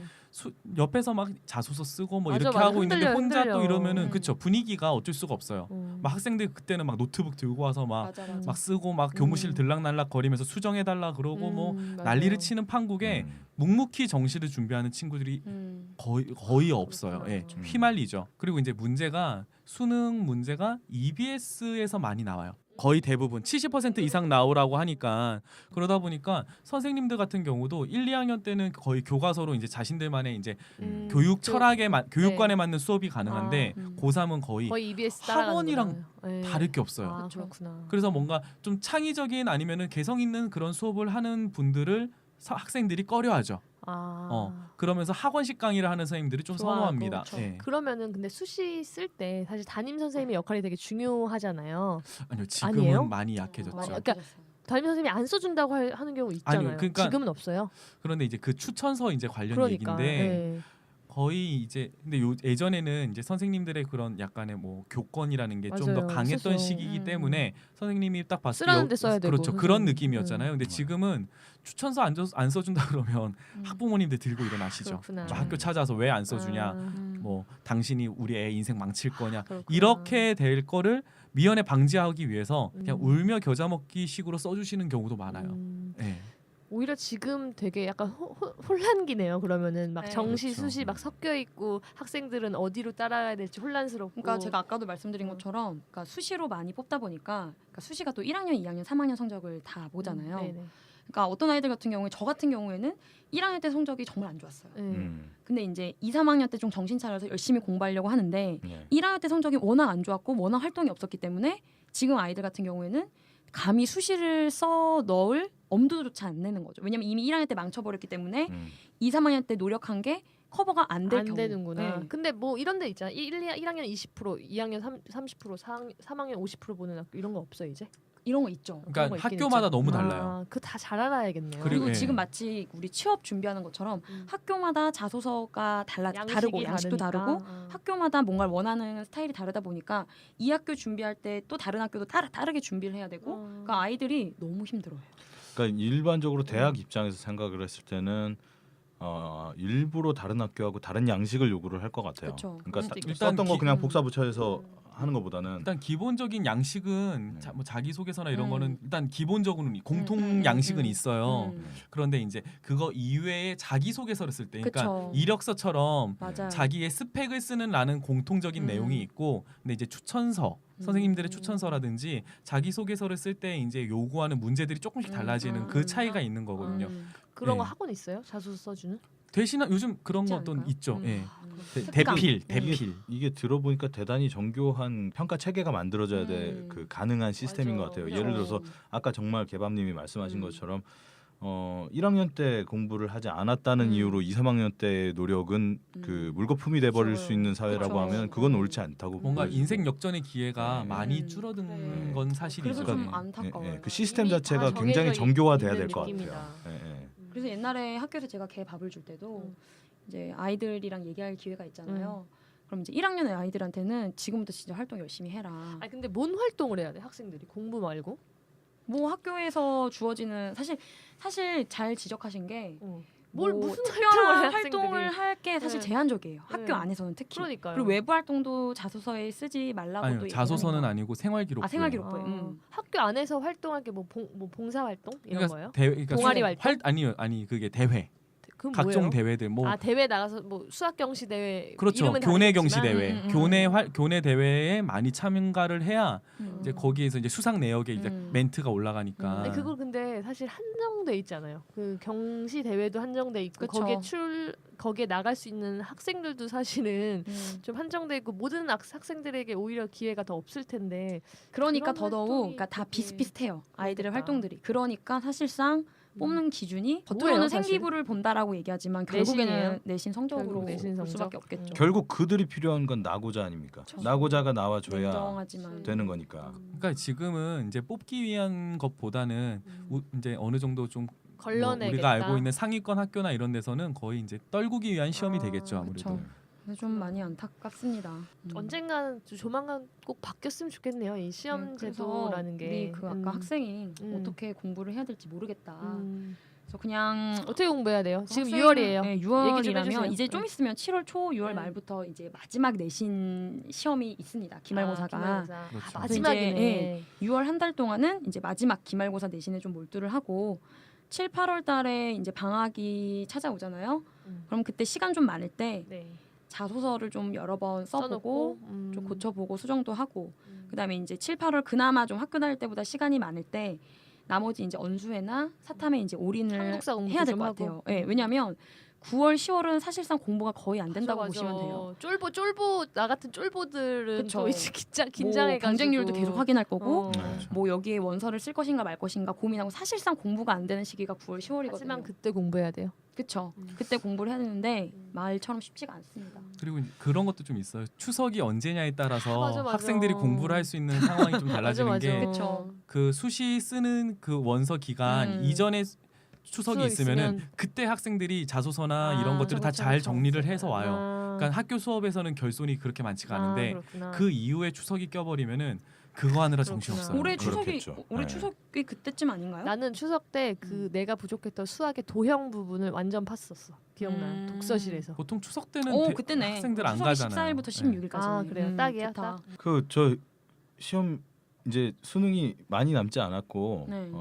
옆에서 막 자소서 쓰고 뭐 맞아, 이렇게 맞아. 하고 있는데 흔들려, 혼자 흔들려. 또 이러면은 그쵸 분위기가 어쩔 수가 없어요. 음. 막 학생들 그때는 막 노트북 들고 와서 막 맞아 맞아. 막 쓰고 막 교무실 들락날락 거리면서 수정해달라 그러고 뭐 맞아요. 난리를 치는 판국에 묵묵히 정시를 준비하는 친구들이 거의 없어요. 그렇구나. 예, 좀 휘말리죠. 그리고 이제 문제가 수능 문제가 EBS에서 많이 나와요. 거의 대부분 70% 이상 나오라고 하니까 그러다 보니까 선생님들 같은 경우도 1, 2학년 때는 거의 교과서로 이제 자신들만의 이제 교육 철학에 교육관에 맞는 수업이 가능한데 고3은 거의 EBS 학원이랑 따라가는 다를 게 없어요. 아, 그렇구나. 그래서 뭔가 좀 창의적인 아니면은 개성 있는 그런 수업을 하는 분들을 학생들이 꺼려하죠. 그러면서 학원식 강의를 하는 선생님들이 좀 좋아하고, 선호합니다. 그렇죠. 예. 그러면은 근데 수시 쓸 때 사실 담임 선생님의 역할이 되게 중요하잖아요. 아니요, 지금은 아니에요? 많이 약해졌죠. 그러니까 담임 선생님이 안 써준다고 하는 경우 있잖아요. 아니요, 그러니까 지금은 없어요. 그런데 이제 그 추천서 이제 관련 그러니까. 얘기인데 예. 거의 이제 근데 예전에는 이제 선생님들의 그런 약간의 뭐 교권이라는 게 좀 더 맞아요. 강했던 있었어요. 시기이기 때문에 선생님이 딱 봤을 쓰라는데 써야 되고, 그렇죠 그런 선생님. 느낌이었잖아요. 근데 지금은 추천서 안 써준다 그러면 학부모님들 들고 일어나시죠. 그렇구나. 막 학교 찾아서 왜 안 써주냐, 아, 뭐 당신이 우리 애 인생 망칠 거냐 그렇구나. 이렇게 될 거를 미연에 방지하기 위해서 그냥 울며 겨자 먹기 식으로 써주시는 경우도 많아요. 예. 오히려 지금 되게 약간 혼란기네요. 그러면은 막 네. 정시 그렇죠. 수시 막 섞여 있고 학생들은 어디로 따라가야 될지 혼란스럽고. 그러니까 제가 아까도 말씀드린 것처럼 그러니까 수시로 많이 뽑다 보니까 그러니까 수시가 또 1학년, 2학년, 3학년 성적을 다 보잖아요. 네네. 그러니까 어떤 아이들 같은 경우에 저 같은 경우에는 1학년 때 성적이 정말 안 좋았어요. 네. 근데 이제 2, 3학년 때 좀 정신 차려서 열심히 공부하려고 하는데 네. 1학년 때 성적이 워낙 안 좋았고 워낙 활동이 없었기 때문에 지금 아이들 같은 경우에는 감히 수시를 써 넣을 엄두조차 안 내는 거죠. 왜냐면 이미 1학년 때 망쳐버렸기 때문에 2, 3학년 때 노력한 게 커버가 안 될 경우. 되는구나. 네. 근데 뭐 이런 데 있잖아. 1학년 20%, 2학년 30%, 3학년 50% 보는 학교 이런 거 없어 이제? 이런 거 있죠. 그런 그러니까 거 있긴 학교마다 있죠. 너무 달라요. 그거 다 잘 알아야겠네요. 그리고 예. 지금 마치 우리 취업 준비하는 것처럼 학교마다 자소서가 다르고 양식도 다르고 학교마다 뭔가를 원하는 스타일이 다르다 보니까 이 학교 준비할 때 또 다른 학교도 다르게 준비를 해야 되고 그러니까 아이들이 너무 힘들어요. 그러니까 일반적으로 대학 입장에서 생각을 했을 때는 일부러 다른 학교하고 다른 양식을 요구를 할 것 같아요. 그쵸. 그러니까 그럴 수도 있겠다. 썼던 거 일단 그냥 복사 붙여서 하는 것보다는 일단 기본적인 양식은 뭐 자기소개서나 이런 음. 거는 일단 기본적으로는 공통 양식은 있어요. 그런데 이제 그거 이외에 자기소개서를 쓸 때 그러니까 그쵸. 이력서처럼 맞아요. 자기의 스펙을 쓰는 라는 공통적인 내용이 있고 근데 이제 추천서 선생님들의 추천서라든지 자기소개서를 쓸 때 이제 요구하는 문제들이 조금씩 달라지는 그 차이가 있는 거거든요. 그런 거 네. 학원 있어요? 자소서 써주는? 대신 요즘 그런 있지 것도 않을까요? 있죠. 예. 특강. 대필. 이게 들어보니까 대단히 정교한 평가 체계가 만들어져야 될 그 가능한 시스템인 맞아. 것 같아요. 그쵸. 예를 들어서 아까 정말 개밥님이 말씀하신 것처럼 1학년 때 공부를 하지 않았다는 이유로 2, 3학년 때의 노력은 그 물거품이 돼버릴 수 있는 사회라고 그쵸. 하면 그건 옳지 않다고 뭔가 보여지고. 인생 역전의 기회가 네. 많이 줄어든 네. 건 사실이죠. 그래서 좀 예. 안타까워요. 그 시스템 이미 다 자체가 정해져 굉장히 정교화돼야 있는 될 것 느낌이다. 같아요. 예. 그래서 옛날에 학교에서 제가 개 밥을 줄 때도 이제 아이들이랑 얘기할 기회가 있잖아요. 그럼 이제 1학년의 아이들한테는 지금부터 진짜 활동 열심히 해라. 아니 근데 뭔 활동을 해야 돼? 학생들이 공부 말고? 뭐 학교에서 주어지는 사실 잘 지적하신 게 뭘 뭐 무슨 특별한 활동을 활동을 할 게 사실 네. 제한적이에요. 네. 학교 안에서는 특히. 그러니까요. 그리고 외부 활동도 자소서에 쓰지 말라고 아니요, 또 자소서는 얘기하니까. 아니고 생활기록. 생활기록부에. 학교 안에서 활동할 게 뭐 봉사 활동 이런 거예요? 그러니까 동아리 활동? 아니 그게 대회. 그건 각종 뭐예요? 대회들 뭐 아 대회 나가서 뭐 수학 경시 대회 그렇죠. 이름은 교내 경시 다르겠지만, 대회. 교내 대회에 많이 참가를 해야 이제 음. 거기에서 이제 수상 내역에 이제 멘트가 올라가니까. 아니 그거 근데 사실 한정돼 있잖아요. 그 경시 대회도 한정돼 있고 그쵸. 거기에 나갈 수 있는 학생들도 사실은 좀 한정돼 있고 모든 학생들에게 오히려 기회가 더 없을 텐데. 그러니까 그런 더더욱 활동이 그러니까 다 되게 비슷비슷해요. 아이들의 그러겠다. 활동들이. 그러니까 사실상 뽑는 기준이 뭐예요, 겉으로는 사실? 생기부를 본다라고 얘기하지만 내신이에요? 결국에는 내신 성적으로 결국 내신 볼 성적? 수밖에 없겠죠. 결국 그들이 필요한 건 나고자 아닙니까? 그쵸. 나고자가 나와줘야 인정하지만 되는 거니까. 그러니까 지금은 이제 뽑기 위한 것보다는 이제 어느 정도 좀 걸러내겠다. 우리가 알고 있는 상위권 학교나 이런 데서는 거의 이제 떨구기 위한 시험이 되겠죠, 아무래도. 그쵸. 그래서 좀 많이 안타깝습니다. 언젠간 조만간 꼭 바뀌었으면 좋겠네요. 이 시험 그래서 제도라는 게. 우리 그 아까 학생이 어떻게 공부를 해야 될지 모르겠다. 그래서 그냥 어떻게 공부해야 돼요? 지금 학생은- 6월이에요. 네, 얘기 좀 해주세요. 6월이라면 이제 좀 있으면 7월 초, 6월 네. 말부터 이제 마지막 내신 시험이 있습니다. 기말고사가. 기말고사. 그렇죠. 마지막이네. 이제, 6월 한 달 동안은 이제 마지막 기말고사 내신에 좀 몰두를 하고 7, 8월 달에 이제 방학이 찾아오잖아요. 그럼 그때 시간 좀 많을 때 네. 자소서를 좀 여러 번 써보고 써놓고, 좀 고쳐보고 수정도 하고 그다음에 이제 7, 8월 그나마 좀 학교 다닐 때보다 시간이 많을 때 나머지 이제 언수회나 사탐에 이제 올인을 한국사 공부도 해야 될 좀 것 하고. 같아요. 예, 왜냐하면 9월, 10월은 사실상 공부가 거의 안 된다고 맞아, 보시면 맞아. 돼요. 쫄보 나 같은 쫄보들은 그쵸. 또 이제 뭐 긴장해가지고 경쟁률도 계속 확인할 거고 네. 뭐 여기에 원서를 쓸 것인가 말 것인가 고민하고 사실상 공부가 안 되는 시기가 9월, 10월이거든요. 하지만 그때 공부해야 돼요. 그쵸. 그때 공부를 해야 되는데 말처럼 쉽지가 않습니다. 그리고 그런 것도 좀 있어요. 추석이 언제냐에 따라서 맞아, 맞아. 학생들이 공부를 할 수 있는 상황이 좀 달라지는 맞아, 게 그쵸. 그 수시 쓰는 그 원서 기간 이전에 추석이 추석 있으면은 있으면 그때 학생들이 자소서나 이런 것들을 다 잘 정리를 해서 와요. 그러니까 학교 수업에서는 결손이 그렇게 많지가 않은데 그 이후에 추석이 껴버리면은 그거 하느라 정신 그렇구나. 없어요. 올해 추석이 그렇겠죠. 올해 네. 추석이 그때쯤 아닌가요? 나는 추석 때 그 내가 부족했던 수학의 도형 부분을 완전 팠었어. 기억나. 독서실에서. 보통 추석 때는 오 그때네. 학생들 안 추석이 가잖아요. 14일부터 16일까지. 아, 그래요? 딱이야, 딱. 그 저 시험 이제 수능이 많이 남지 않았고 네.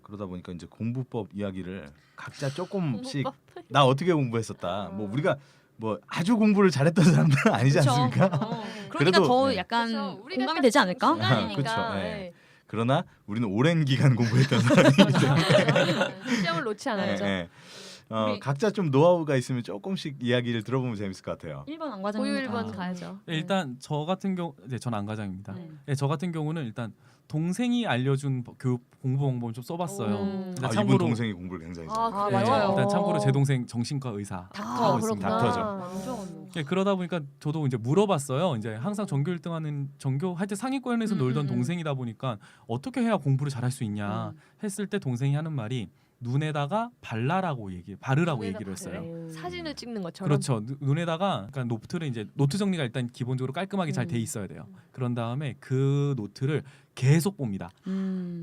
그러다 보니까 이제 공부법 이야기를 각자 조금씩 공부법? 나 어떻게 공부했었다. 뭐 우리가 뭐 아주 공부를 잘했던 사람들은 아니지 그쵸. 않습니까? 그러니까 그래도, 더 네. 약간 그렇죠. 우리가 공감이 딱 되지 않을까? 중간이니까. 그쵸, 네. 네. 그러나 우리는 오랜 기간 공부했던 사람이기 때문에 시험을 놓지 않았죠. 예. 우리- 각자 좀 노하우가 있으면 조금씩 이야기를 들어보면 재밌을 것 같아요. 1번 안 과장님. 고유 1번 가야죠. 네, 일단 저 같은 경우, 네, 전 안과장입니다. 네. 네, 저 같은 경우는 일단 동생이 알려준 교육 공부 방법을 좀 써봤어요. 오. 일단 이분 참고로 동생이 공부를 굉장히 아, 잘해요. 그래요? 맞아요. 일단 참고로 제 동생 정신과 의사 아, 하고 있습니다. 그렇구나. 닥터죠. 완전. 네, 그러다 보니까 저도 이제 물어봤어요. 이제 항상 전교 1등하는 전교 하여튼 상위권에서 놀던 동생이다 보니까 어떻게 해야 공부를 잘할 수 있냐 했을 때 동생이 하는 말이 눈에다가 바르라고 얘기를 했어요. 사진을 찍는 것처럼. 그렇죠. 눈에다가 그러니까 노트를 이제 노트 정리가 일단 기본적으로 깔끔하게 잘 돼 있어야 돼요. 그런 다음에 그 노트를 계속 봅니다.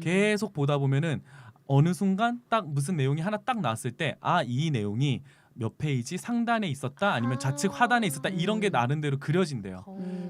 계속 보다 보면은 어느 순간 딱 무슨 내용이 하나 딱 나왔을 때 이 내용이 몇 페이지 상단에 있었다 아니면 좌측 하단에 있었다 이런 게 나름대로 그려진대요.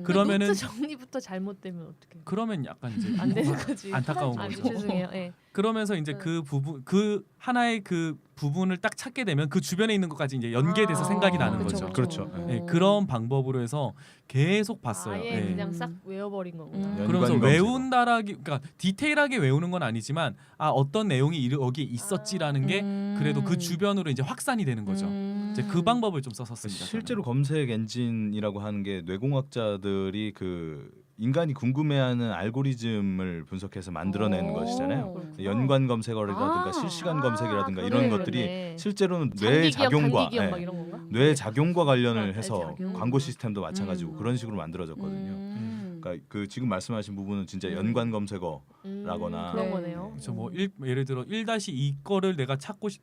그러면은- 노트 정리부터 잘못되면 어떻게? 그러면 약간 이제 안 되는 거지. 안타까운 아, 거죠. 죄송해요. 예. 그러면서 이제 그 부분 그 하나의 그 부분을 딱 찾게 되면 그 주변에 있는 것까지 이제 연계돼서 아, 생각이 나는 그쵸, 거죠. 그렇죠. 네, 그런 방법으로 해서 계속 봤어요. 아예 네. 그냥 싹 외워버린 거구나. 그러면서 연관 검색어. 외운다라기 그러니까 디테일하게 외우는 건 아니지만 어떤 내용이 여기 있었지라는 게 그래도 그 주변으로 이제 확산이 되는 거죠. 이제 그 방법을 좀 썼었습니다. 실제로 검색 엔진이라고 하는 게 뇌공학자들이 그 인간이 궁금해하는 알고리즘을 분석해서 만들어내는 것이잖아요. 연관 검색어라든가 아. 실시간 검색이라든가 아, 이런 그러네, 것들이 그러네. 실제로는 뇌 장기기억, 작용과 단기기억 막 이런 건가? 뇌 작용과 관련을 아, 해서 작용. 광고 시스템도 마찬가지고 그런 식으로 만들어졌거든요. 그러니까 그 지금 말씀하신 부분은 진짜 연관 검색어라거나 그런 네. 거네요. 그렇죠. 뭐 예를 들어 1-2 거를 내가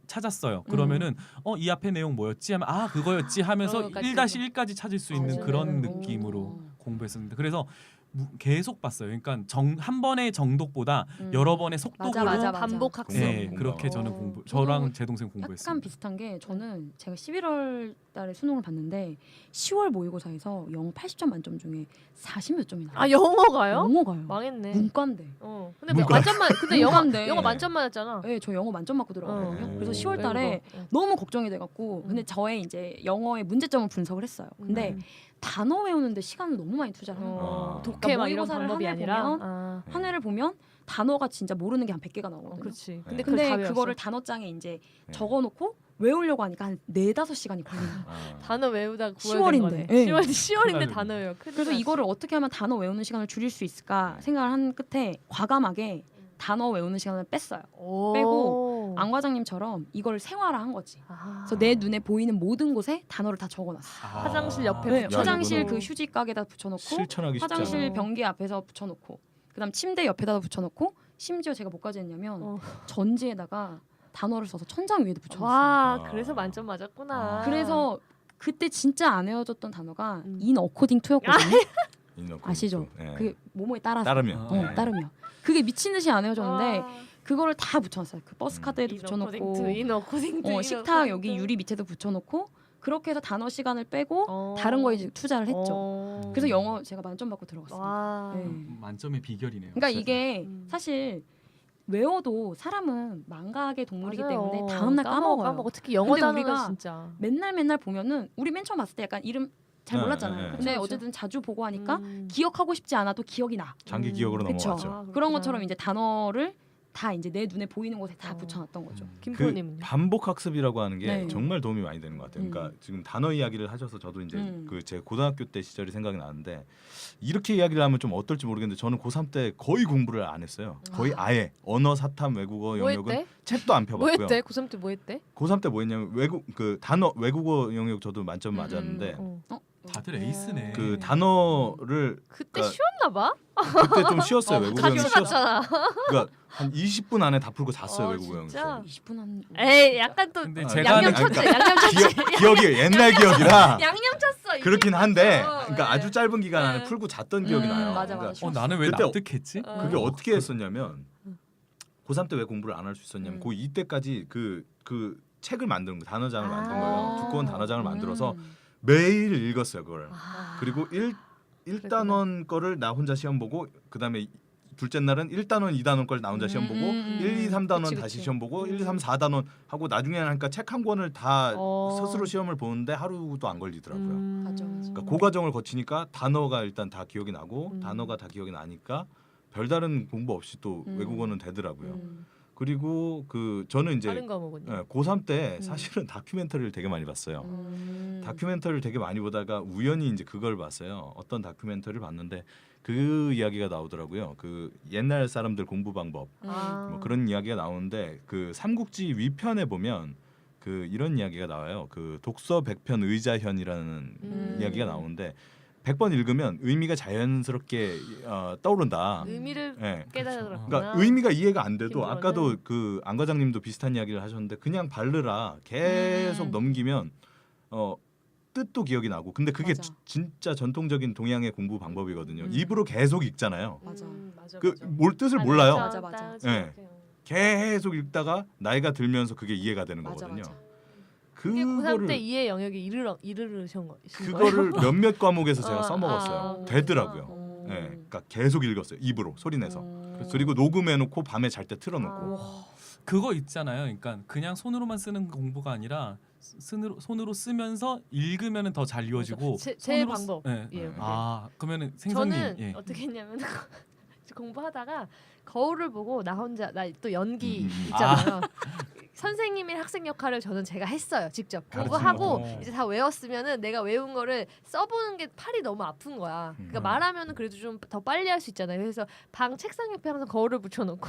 찾았어요. 그러면은 이 앞에 내용 뭐였지 하면 그거였지 하면서 그거까지 1-1까지 찾을 수 있는 오. 그런 느낌으로 공부했었는데 그래서 계속 봤어요. 그러니까 한 번의 정독보다 여러 번의 속독으로 맞아. 반복 학습. 네, 공부. 그렇게 저는 어. 저랑 제 동생 약간 공부했습니다. 비슷한 게 저는 제가 11월 달에 수능을 봤는데 10월 모의고사에서 영어 80점 만점 중에 40몇 점이 나와요. 아 영어가요? 영어가요. 망했네. 문과인데. 근데 문과. 만점만 근데 영어 문과인데. 영어 만점 맞았잖아. 네, 저 영어 만점 맞고 들어갔거든요. 어. 그래서 10월 외우고. 달에 어. 너무 걱정이 돼갖고 근데 저의 이제 영어의 문제점을 분석을 했어요. 근데 단어 외우는데 시간을 너무 많이 투자를 하는 거예요. 어. 독해 막 이런 모의고사를 방법이 한 해 아니라. 보면 한 해를 보면 단어가 진짜 모르는 게 한 100개가 나오거든요. 그렇지. 근데 그걸 다 근데 외웠어. 그거를 단어장에 이제 네. 적어놓고 외우려고 하니까 한 4-5시간이 걸리는 거예요. 단어 외우다 10월인데. 10월인데. 네. 10월인데 단어 외워. 큰일 그래서 나지. 이거를 어떻게 하면 단어 외우는 시간을 줄일 수 있을까 생각을 한 끝에 과감하게 단어 외우는 시간을 뺐어요. 오. 빼고 안 과장님처럼 이걸 생활화한 거지. 아. 그래서 내 눈에 보이는 모든 곳에 단어를 다 적어놨어. 화장실 옆에 네, 붙여놓고. 화장실 그 휴지 가게다 붙여놓고 실천하기 쉽지 화장실 않아요. 않아요. 변기 앞에서 붙여놓고 그다음 침대 옆에다 붙여놓고 심지어 제가 뭐까지 했냐면 어. 전지에다가 단어를 써서 천장 위에도 붙여놨어요. 와 아. 그래서 만점 맞았구나. 그래서 그때 진짜 안 외워졌던 단어가 음. in according to였거든요. 아시죠? 네. 그 뭐뭐에 따라서 따르면. 네. 따르면 그게 미친 듯이 안 외워졌는데 아. 그거를 다 붙여놨어요. 그 버스 카드에도 붙여놓고 식탁 여기 유리 밑에도 붙여놓고 그렇게 해서 단어 시간을 빼고 다른 거에 이제 투자를 했죠. 그래서 영어 제가 만점 받고 들어갔어요. 와. 네. 만점의 비결이네요. 그러니까 이게 음. 사실 외워도 사람은 망각의 동물이기 맞아요. 때문에 다음 날 까먹어요. 까먹어. 특히 영어 근데 단어는 우리가 진짜. 맨날 보면은 우리 맨 처음 봤을 때 약간 이름 잘 네, 몰랐잖아요. 네, 네. 근데 그쵸. 어쨌든 자주 보고 하니까 음. 기억하고 싶지 않아도 기억이 나. 장기 기억으로 그쵸. 넘어갔죠. 아, 그런 그렇구나. 것처럼 이제 단어를 다 이제 내 눈에 보이는 곳에 다 어. 붙여놨던 거죠. 그 김프로님은요? 반복 학습이라고 하는 게 네. 정말 도움이 많이 되는 것 같아요. 그러니까 지금 단어 이야기를 하셔서 저도 이제 그 제 고등학교 때 시절이 생각이 나는데 이렇게 이야기를 하면 좀 어떨지 모르겠는데 저는 고3 때 거의 공부를 안 했어요. 거의 아예 언어, 사탐, 외국어, 뭐 영역은 했대? 책도 안 뭐 펴봤고요. 했대? 고3 때 뭐 했대? 고3 때 뭐 했냐면 외국어 영역 저도 만점 맞았는데 다들 에이스네. 그 단어를 그때 그러니까 쉬웠나 봐. 그때 좀 쉬었어요. 외국어 영역 같이 쉬었어요. 봤잖아. 그러니까 한 20분 안에 다 풀고 잤어요. 외국어 영역. 진짜? 20분 한. 에이 약간 또 근데 아, 제가 양념 아니, 쳤지. 양념 쳤지. 기억이 옛날 기억이라 양념 쳤어. 그렇긴 한데 쳤어. 그러니까 네. 아주 짧은 기간 안에 풀고 잤던 기억이 나요. 맞아, 그러니까 맞아. 나는 왜 그때 납득했지? 그게 어떻게 했었냐면 고3 때 왜 공부를 안 할 수 있었냐면 고2 때까지 그 책을 만드는 거 단어장을 만든 거예요. 두꺼운 단어장을 만들어서 매일 읽었어요 그걸. 아. 그리고 1단원 거를 나 혼자 시험 보고 그다음에 둘째 날은 1단원, 2단원 걸 나 혼자 시험 보고 1, 2, 3단원 그치, 다시 그치. 시험 보고 1, 2, 3, 4단원 하고 나중에는 하니까 책 한 권을 다 스스로 시험을 보는데 하루도 안 걸리더라고요. 맞아, 맞아. 그러니까 그 과정을 거치니까 단어가 일단 다 기억이 나고 음. 단어가 다 기억이 나니까 별다른 공부 없이 또 외국어는 되더라고요. 그리고 그 저는 이제 다른 과목은요? 예, 고3 때 사실은 다큐멘터리를 되게 많이 봤어요. 다큐멘터리를 되게 많이 보다가 우연히 이제 그걸 봤어요. 어떤 다큐멘터리를 봤는데 그 이야기가 나오더라고요. 그 옛날 사람들 공부 방법 뭐 그런 이야기가 나오는데 그 삼국지 위편에 보면 그 이런 이야기가 나와요. 그 독서 백편 의자현이라는 이야기가 나오는데 100번 읽으면 의미가 자연스럽게 떠오른다. 의미를 예. 깨달았구나. 그러니까 의미가 이해가 안 돼도 김도원은. 아까도 그 안 과장님도 비슷한 이야기를 하셨는데 그냥 바르라 계속 넘기면 뜻도 기억이 나고 근데 그게 맞아. 진짜 전통적인 동양의 공부 방법이거든요. 음. 입으로 계속 읽잖아요. 맞아. 맞아. 그 맞아. 뭘 뜻을 맞아, 몰라요. 맞아, 맞아. 예. 계속 읽다가 나이가 들면서 그게 이해가 되는 맞아, 거거든요. 맞아. 그게 고3 때 그거를 이해 영역에 이르르신 거예요? 그거를 몇몇 과목에서 제가 아, 써먹었어요. 아, 되더라고요. 예, 그러니까 계속 읽었어요. 입으로 소리내서. 그리고 녹음해놓고 밤에 잘 때 틀어놓고. 그거 있잖아요. 그러니까 그냥 손으로만 쓰는 공부가 아니라 손으로 쓰면서 읽으면은 더 잘 이어지고 제 손으로 방법. 예. 예. 아 그러면은 생선님 저는 예. 어떻게 했냐면 공부하다가 거울을 보고 나 혼자 나 또 연기 음. 있잖아요. 선생님의 학생 역할을 저는 제가 했어요. 직접 가르치는 공부하고 거. 이제 다 외웠으면은 내가 외운 거를 써보는 게 팔이 너무 아픈 거야. 그러니까 말하면은 그래도 좀 더 빨리 할 수 있잖아요. 그래서 방 책상 옆에 항상 거울을 붙여놓고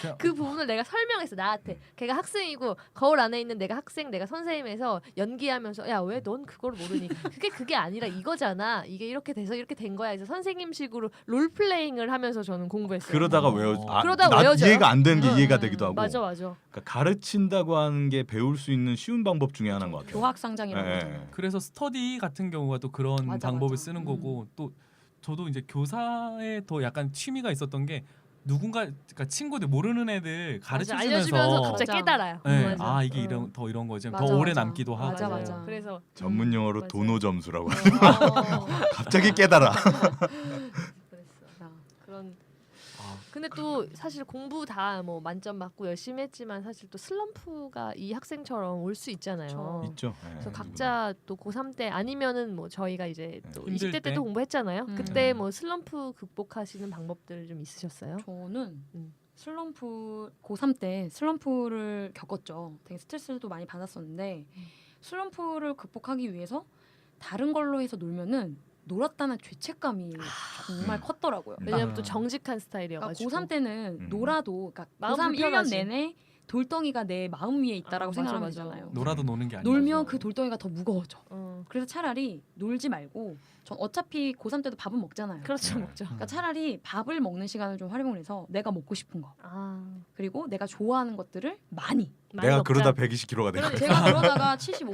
그냥- 그 부분을 내가 설명했어 나한테. 걔가 학생이고 거울 안에 있는 내가 학생, 내가 선생님에서 연기하면서 야 왜 넌 그걸 모르니? 그게 아니라 이거잖아. 이게 이렇게 돼서 이렇게 된 거야. 그래서 선생님식으로 롤플레잉을 하면서 저는 공부했어요. 그러다가 그러다가 외워져요. 이해가 안 되는 게 응, 이해가 응, 되기도 하고. 맞아. 그러니까 가르친다고 하는 게 배울 수 있는 쉬운 방법 중에 하나인 것 같아요. 교학상장이라고 예, 하잖아요. 예. 그래서 스터디 같은 경우가 또 그런 맞아, 방법을 맞아. 쓰는 거고 또 저도 이제 교사에 더 약간 취미가 있었던 게 누군가 그러니까 친구들 모르는 애들 가르쳐 알려주면서 주면서 갑자기 맞아. 깨달아요. 네, 맞아. 아 이게 응. 이런 더 이런 거지 맞아, 더 오래 맞아. 남기도 하고 맞아, 맞아. 그래서 전문 용어로 맞아요. 도노점수라고. 어, 갑자기 깨달아. 그랬어. 그런. 근데 또 사실 공부 다 뭐 만점 맞고 열심히 했지만 사실 또 슬럼프가 이 학생처럼 올 수 있잖아요. 있죠. 예, 그래서 누구나. 각자 또 고3 때 아니면은 뭐 저희가 이제 또 힘들 20대 때? 때도 공부했잖아요. 음. 그때 뭐 슬럼프 극복하시는 방법들 좀 있으셨어요? 저는 음. 슬럼프 고3 때 슬럼프를 겪었죠. 되게 스트레스도 많이 받았었는데 슬럼프를 극복하기 위해서 다른 걸로 해서 놀면은 놀았다는 죄책감이 정말 음. 컸더라고요. 왜냐면 아. 또 정직한 그러니까 스타일이어가지고. 고3 때는 음. 놀아도 그러니까 마음 고3 1년 불편하지. 내내 돌덩이가 내 마음 위에 있다라고 맞아, 생각하면 맞아. 되잖아요. 놀아도 노는 게 아니고 놀면 그 돌덩이가 더 무거워져. 그래서 그래서 차라리 놀지 말고 전 어차피 고3 때도 밥은 먹잖아요. 그렇죠, 네. 먹죠. 그러니까 차라리 밥을 먹는 시간을 좀 활용을 해서 내가 먹고 싶은 거 그리고 내가 좋아하는 것들을 많이 내가 먹자. 그러다 120kg가 된 거야. 제가 그러다가 75kg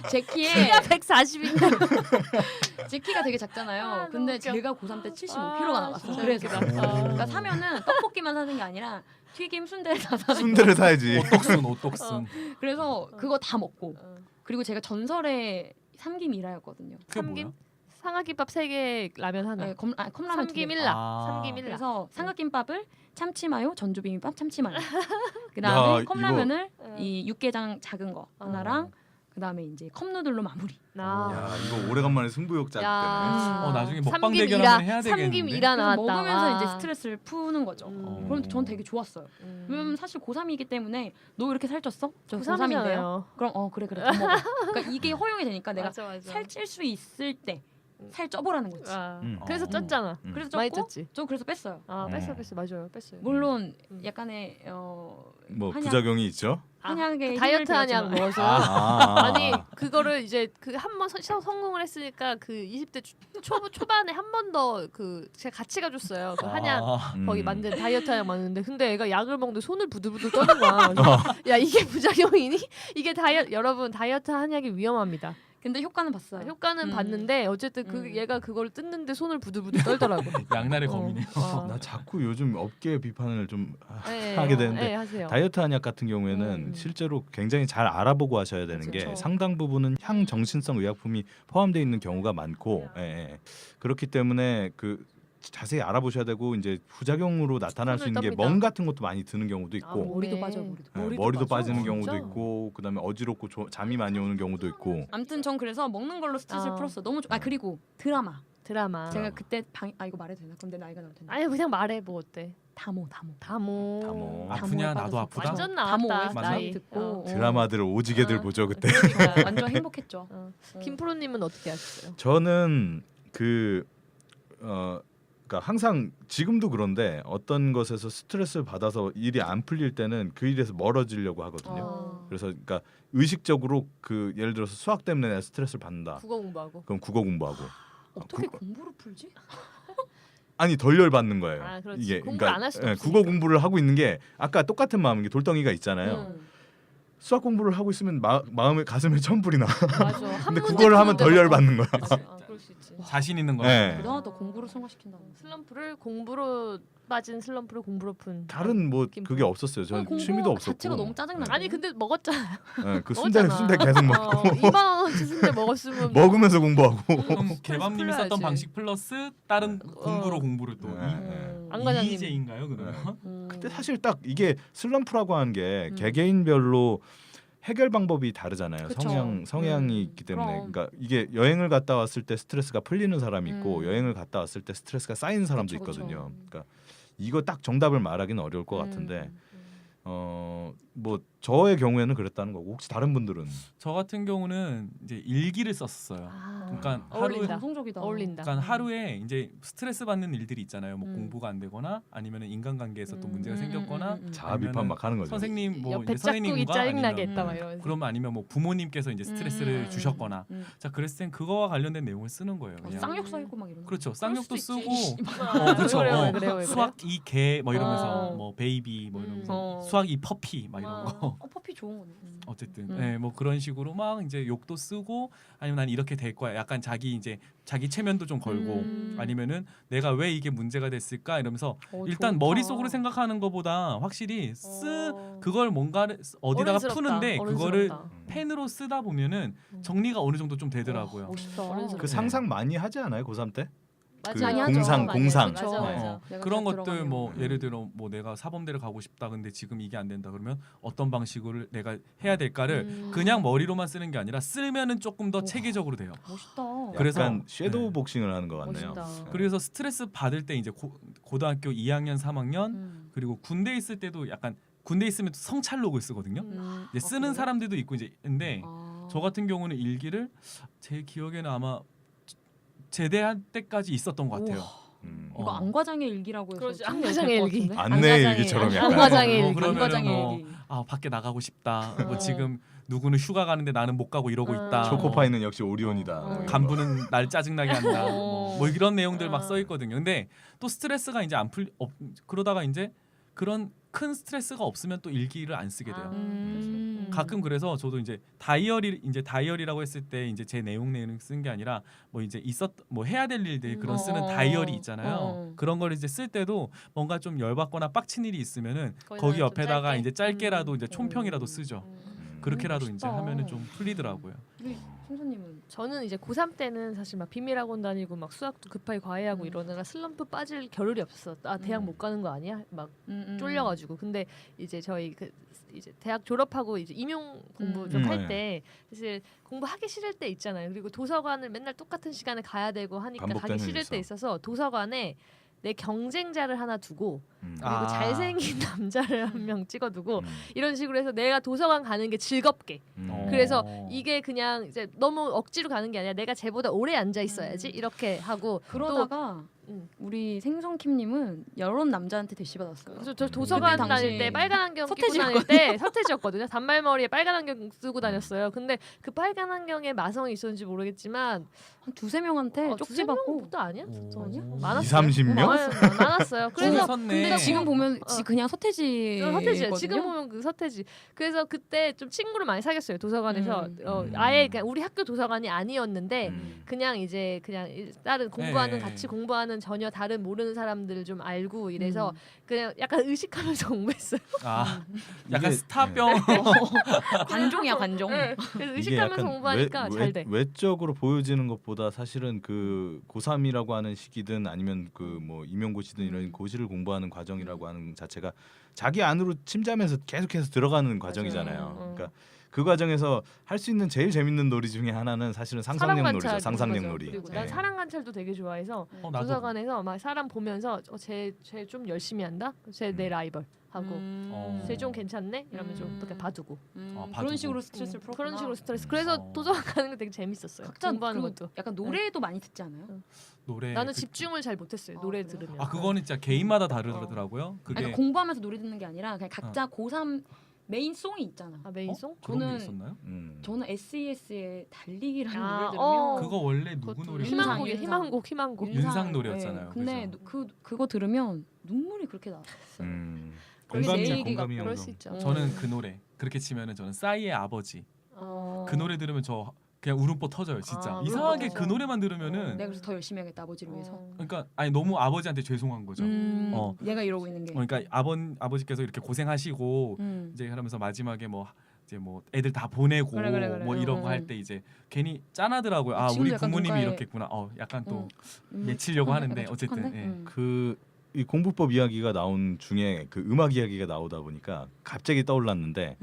제 키에 키가 140인데 제 키가 되게 작잖아요. 아, 근데 너무 웃겨. 제가 고3 때 75kg가 나갔어요. 진짜 그래서 웃기다. 그러니까 사면은 떡볶이만 사는 게 아니라 튀김 순대를 다 사는 순대를 사야지. 오똑순 오똑순 그래서 그거 다 먹고 어. 그리고 제가 전설의 삼김이라였거든요. 그게 삼김? 뭐야? 삼각김밥 3개 라면 하나. 네, 컵라면 두 개. 삼김일라. 아. 삼김일라. 그래서 삼각김밥을 참치마요, 전주비빔밥, 참치마요. 야, 그다음에 이거- 컵라면을 어. 이 육개장 작은 거 하나랑 그다음에 이제 컵누들로 마무리. 야 이거 오래간만에 승부욕 작 때문에. 나중에 먹방 삼김 대결 이라, 한번 해야 되겠는데? 삼김 이라 그래서 나왔다. 먹으면서 와. 이제 스트레스를 푸는 거죠. 그럼 전 되게 좋았어요. 왜냐면 사실 고3이기 때문에 너 왜 이렇게 살쪘어? 저 고3인데요. 그럼 그래 더 먹어. 그러니까 이게 허용이 되니까 내가 맞아. 살찔 수 있을 때 살 쪄보라는 거지. 그래서 음. 쪘잖아. 그래서 많이 쪘고 쪘지. 저 그래서 뺐어요. 뺐어 맞아요. 뺐어요. 물론 음. 약간의 뭐 한약- 부작용이 있죠. 한약의 다이어트 힘을 한약 빌었지만. 먹어서 아니 그거를 이제 그 한 번 성공을 했으니까 그 20대 초반에 한 번 더 그 제가 같이 가줬어요. 그 한약 거기 만든 다이어트 한약 맞는데 근데 애가 약을 먹는데 손을 부들부들 떠는 거야. 그래서 야 이게 부작용이니? 이게 여러분 다이어트 한약이 위험합니다. 근데 효과는 봤어요. 효과는 봤는데 어쨌든 얘가 그걸 뜯는데 손을 부들부들 떨더라고. 양날의 검이네요. 나 자꾸 요즘 업계 비판을 좀 네, 하게 되는데 네, 하세요. 다이어트 한약 같은 경우에는 실제로 굉장히 잘 알아보고 하셔야 되는 게 그렇죠. 상당 부분은 향정신성 의약품이 포함되어 있는 경우가 많고 예. 그렇기 때문에 그 자세히 알아보셔야 되고 이제 부작용으로 나타날 수 있는 게 떱니다. 멍 같은 것도 많이 드는 경우도 있고 아, 머리도 네. 빠져 머리도. 네, 머리도 머리도 빠져? 빠지는 경우도 진짜? 있고 그다음에 어지럽고 잠이 많이 오는 경우도 있고 아무튼 전 그래서 먹는 걸로 스트레스를 아. 풀었어. 너무 아 그리고 드라마. 드라마. 제가 그때 이거 말해도 되나? 그럼 내 나이가 나올 텐데. 아니 그냥 말해 뭐 어때? 다모. 다모. 아프냐 나도 아프다. 완전 다모 나왔다. OST 나이. 듣고 드라마들을 오지게들 보죠 그때. 그러니까. 완전 행복했죠. 김프로님은 어떻게 하셨어요? 저는 그러니까 항상 지금도 그런데 어떤 것에서 스트레스를 받아서 일이 안 풀릴 때는 그 일에서 멀어지려고 하거든요. 어. 그래서 그러니까 의식적으로 그 예를 들어서 수학 때문에 내가 스트레스를 받는다. 국어 공부하고. 그럼 국어 공부하고. 어떻게 공부를 풀지? 아니 덜 열받는 거예요. 아, 그렇지. 이게 공부를 안할 수도 없으니까. 국어 공부를 하고 있는 게 아까 똑같은 마음인 게 돌덩이가 있잖아요. 응. 수학 공부를 하고 있으면 마음에 가슴에 천불이 나. 맞아. 한 근데 문제 그걸 하면 덜 푸는데도- 열받는 거야. 맞아. 그럴 수 있지. 자신 있는 거. 네. 대단하다. 공부를 승화시킨다. 슬럼프를 공부로 빠진 슬럼프를 공부로 푼. 다른 뭐 김 그게 없었어요. 저는 공부 취미도 없었고. 자체가 너무 짜증나. 아니 근데 먹었잖아요. 네, 그 먹었잖아. 순대 계속 먹고 2만 원치 순대 먹었으면 먹으면서 공부하고. 그럼 스트레스 개밥님이 썼던 풀려야지. 방식 플러스 다른 공부로 공부를 또 네. 안 과장님. 이재인가요 그러면? 근데 사실 딱 이게 슬럼프라고 하는 게 음. 개개인별로 해결 방법이 다르잖아요. 그쵸. 성향이 음, 있기 때문에. 그럼. 그러니까 이게 여행을 갔다 왔을 때 스트레스가 풀리는 사람이 있고 음. 여행을 갔다 왔을 때 스트레스가 쌓이는 사람도 그쵸, 그쵸. 있거든요. 그러니까 이거 딱 정답을 말하기는 어려울 것 같은데 음. 뭐 저의 경우에는 그랬다는 거고 혹시 다른 분들은 저 같은 경우는 이제 일기를 썼어요. 그러니까 어울린다. 감성적이다. 어울린다. 그러니까 하루에 이제 스트레스 받는 일들이 있잖아요. 뭐 음. 공부가 안 되거나 아니면은 인간관계에서 또 문제가 생겼거나 자아 비판 막 하는 거죠. 선생님 뭐 옆에 이제 짝꿍이 선생님과 짜증나게 아니면 했다 막 이러면서. 그러면 아니면 뭐 부모님께서 이제 스트레스를 주셨거나 자 그랬을 땐 그거와 관련된 내용을 쓰는 거예요. 그냥. 쌍욕 써있고 막 이런 거. 그렇죠. 그럴 쌍욕도 수도 쓰고 있지. 그렇죠. 왜 그래요? 수학 이 개 뭐 이러면서 어. 뭐 베이비 뭐 이러면서 어. 수학 이 퍼피 막 이런 거. 퍼피 좋은 거네. 어쨌든 음. 네, 뭐 그런 식으로 막 이제 욕도 쓰고 아니면 난 이렇게 될 거야. 약간 자기 체면도 좀 걸고 아니면은 내가 왜 이게 문제가 됐을까 이러면서 일단 머릿속으로 생각하는 것보다 확실히 그걸 뭔가 어디다가 푸는데 그거를 펜으로 쓰다 보면은 정리가 어느 정도 좀 되더라고요. 멋있다. 그 상상 많이 하지 않아요? 고3 때? 맞아요. 많이 하죠. 공상. 맞아, 그쵸. 맞아. 내가 그런 다 것들 들어가면. 뭐 예를 들어 뭐 내가 사범대를 가고 싶다 근데 지금 이게 안 된다 그러면 어떤 방식으로 내가 해야 될까를 그냥 머리로만 쓰는 게 아니라 쓰면은 조금 더 체계적으로 돼요. 멋있다. 그래서- 약간 섀도우 네. 복싱을 하는 것 같네요. 멋있다. 그래서 스트레스 받을 때 이제 고등학교 2학년, 3학년 음. 그리고 군대 있을 때도 약간 군대 있으면 또 성찰록을 쓰거든요. 이제 쓰는 그래요? 사람들도 있고 이제 근데 아. 저 같은 경우는 일기를 제 기억에는 아마 제대할 때까지 있었던 것 같아요. 이거 안과장의 일기라고 해서 그렇지, 책 안과장의 낼 것 일기. 같은데? 안내 일기처럼 약간. 안과장의 뭐 일기. 그러면은 안과장의 뭐 일기. 아 밖에 나가고 싶다. 뭐 어. 지금 누구는 휴가 가는데 나는 못 가고 이러고 있다. 초코파이는 역시 오리온이다. 어. 뭐 이런 거. 간부는 날 짜증나게 한다. 어. 뭐 이런 내용들 막 어. 써 있거든요. 근데 또 스트레스가 이제 그러다가 이제 그런 큰 스트레스가 없으면 또 일기를 안 쓰게 돼요. 가끔 그래서 저도 이제 다이어리라고 했을 때 이제 제 내용을 쓴 게 아니라 뭐 이제 뭐 해야 될 일들 그런 쓰는 다이어리 있잖아요. 그런 걸 이제 쓸 때도 뭔가 좀 열받거나 빡친 일이 있으면은 거기다가 거기 좀 옆에다가 짧게? 이제 짧게라도 이제 총평이라도 쓰죠. 그렇게라도 이제 멋있다. 하면은 좀 풀리더라고요. 우리 선생님은 저는 이제 고3 때는 사실 막 비밀학원 다니고 막 수학도 급하게 과외하고 이러느라 슬럼프 빠질 겨를이 없었어. 아 대학 못 가는 거 아니야? 막 쫄려가지고. 근데 이제 저희 이제 대학 졸업하고 이제 임용 공부 좀 할 때 사실 공부하기 싫을 때 있잖아요. 그리고 도서관을 맨날 똑같은 시간에 가야 되고 하니까 가기 반복되는 싫을 일이죠. 때 있어서 도서관에 내 경쟁자를 하나 두고 그리고 아. 잘생긴 남자를 한 명 찍어두고 이런 식으로 해서 내가 도서관 가는 게 즐겁게. 어. 그래서 이게 그냥 이제 너무 억지로 가는 게 아니라 내가 쟤보다 오래 앉아 있어야지 이렇게 하고 그러다가 음. 우리 생성킴님은 여러 남자한테 대시 받았어요. 그래서 저 도서관 그때 다닐 당시 때 빨간 안경 끼고 서태지였거든요. 다닐 때 서태지였거든요. 단발머리에 빨간 안경 쓰고 다녔어요. 근데 그 빨간 안경에 마성이 있었는지 모르겠지만 한 두세 명한테 쪽지 받고 쪽지받고 아니야? 오. 아니야? 이 많았어요. 30명? 많았어요. 그래서 섰네. 근데 지금 보면 어. 그냥 서태지 서태지야. 지금 보면 그 서태지. 그래서 그때 좀 친구를 많이 사귀었어요. 도서관에서 아예 그냥 우리 학교 도서관이 아니었는데 그냥 이제 그냥 다른 공부하는 네. 같이 공부하는 전혀 다른 모르는 사람들을 좀 알고 이래서 그냥 약간 의식하면서 공부했어요. 아, 약간 이게- 스타병. 관종이야 관종. 네. 그래서 이게 의식하면서 약간 공부하니까 잘 돼. 외적으로 보여지는 것보다 사실은 그 고3이라고 하는 시기든 아니면 그 뭐 임용고시든 이런 고시를 공부하는 과정이라고 하는 자체가 자기 안으로 침잠해서 계속해서 들어가는 과정이잖아요. 그러니까 그 과정에서 할 수 있는 제일 재밌는 놀이 중에 하나는 사실은 상상력 놀이죠. 상상력 놀이. 그리고 예. 난 사랑 관찰도 되게 좋아해서 나도. 도서관에서 막 사람 보면서 쟤 좀 열심히 한다. 쟤 내 라이벌 하고 쟤 좀 괜찮네 이러면서 좀 이렇게 봐두고 봐두고. 그런 식으로 스트레스를 풀었구나. 그런 식으로 스트레스. 그래서 어. 도서관 가는 게 되게 재밌었어요. 각자 공부하는 그리고 것도. 약간 노래도 많이 듣지 않아요? 노래. 나는 집중을 잘 못했어요. 노래 그래요? 들으면. 아 그거는 진짜 개인마다 다르더라고요. 아니, 그게 그러니까 공부하면서 노래 듣는 게 아니라 그냥 각자 고3 메인 송이 있잖아. 아 메인송? 그런 게 저는- 있었나요? 저는 SES의 달리기라는 아, 노래를 들으면 그거 원래 누구 그것도 노래? 희망곡이야. 윤상. 희망곡. 윤상 노래였잖아요. 근데 그죠? 그거 들으면 눈물이 그렇게 나왔어요. 그게 내 공감이야 얘기가 공감이 그럴 형도. 수 있죠. 저는 그 노래 그렇게 치면은 저는 싸이의 아버지 그 노래 들으면 저 그냥 울음보 터져요 진짜. 아, 이상하게 울음보 그 터져. 노래만 들으면은 내가 그래서 더 열심히 해야겠다 아버지를 위해서. 그러니까 아니 너무 아버지한테 죄송한 거죠. 어. 얘가 이러고 있는 게. 그러니까 아버지께서 이렇게 고생하시고 음. 이제 하면서 마지막에 뭐 이제 뭐 애들 다 보내고 그래. 뭐 이런 거 할 때 이제 괜히 짠하더라고요. 아 지금도 우리 약간 부모님이 눈가에- 이렇겠구나. 약간 또 음. 맺히려고 약간 하는데 좀 어쨌든 촉촉한데? 예. 그 이 공부법 이야기가 나온 중에 그 음악 이야기가 나오다 보니까 갑자기 떠올랐는데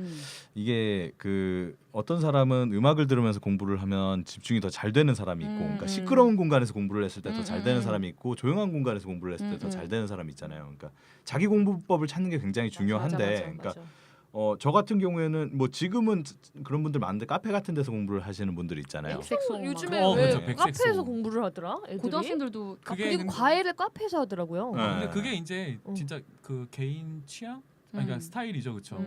이게 그 어떤 사람은 음악을 들으면서 공부를 하면 집중이 더 잘 되는 사람이 있고 그러니까 시끄러운 공간에서 공부를 했을 때 더 잘 되는 사람이 있고 조용한 공간에서 공부를 했을 때 더 잘 되는 사람이 있잖아요. 그러니까 자기 공부법을 찾는 게 굉장히 중요한데 그러니까 저 같은 경우에는 뭐 지금은 그런 분들 많은데 카페 같은 데서 공부를 하시는 분들 있잖아요. 백색소 요즘에 그렇죠. 왜 백색소. 카페에서 공부를 하더라? 애들이? 고등학생들도 그게 그리고 근데- 과외를 카페에서 하더라고요. 네. 근데 그게 이제 진짜 그 개인 취향? 아니, 그러니까 스타일이죠, 그렇죠.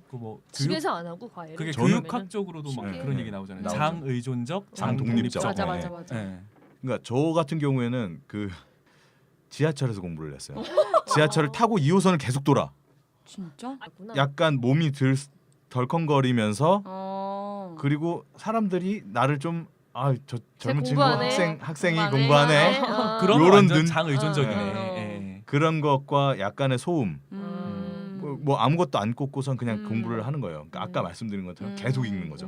그뭐 집에서 안 하고 과외를. 그게 저는- 교육학적으로도 막 신기해. 그런 얘기 나오잖아요. 나오죠. 장의존적, 장독립적. 장독립적. 맞아. 예. 그러니까 저 같은 경우에는 그 지하철에서 공부를 했어요. 지하철을 타고 2호선을 계속 돌아. 진짜? 약간 몸이 덜컹거리면서 어. 그리고 사람들이 나를 좀 저 젊은 친구 공부하네. 학생이 공부하네. 공부하네. 그런 요런 완전 눈- 장의존적이네. 어. 예. 그런 것과 약간의 소음. 뭐 아무것도 안 꽂고선 그냥 공부를 하는 거예요. 그러니까 아까 말씀드린 것처럼 계속 읽는 거죠.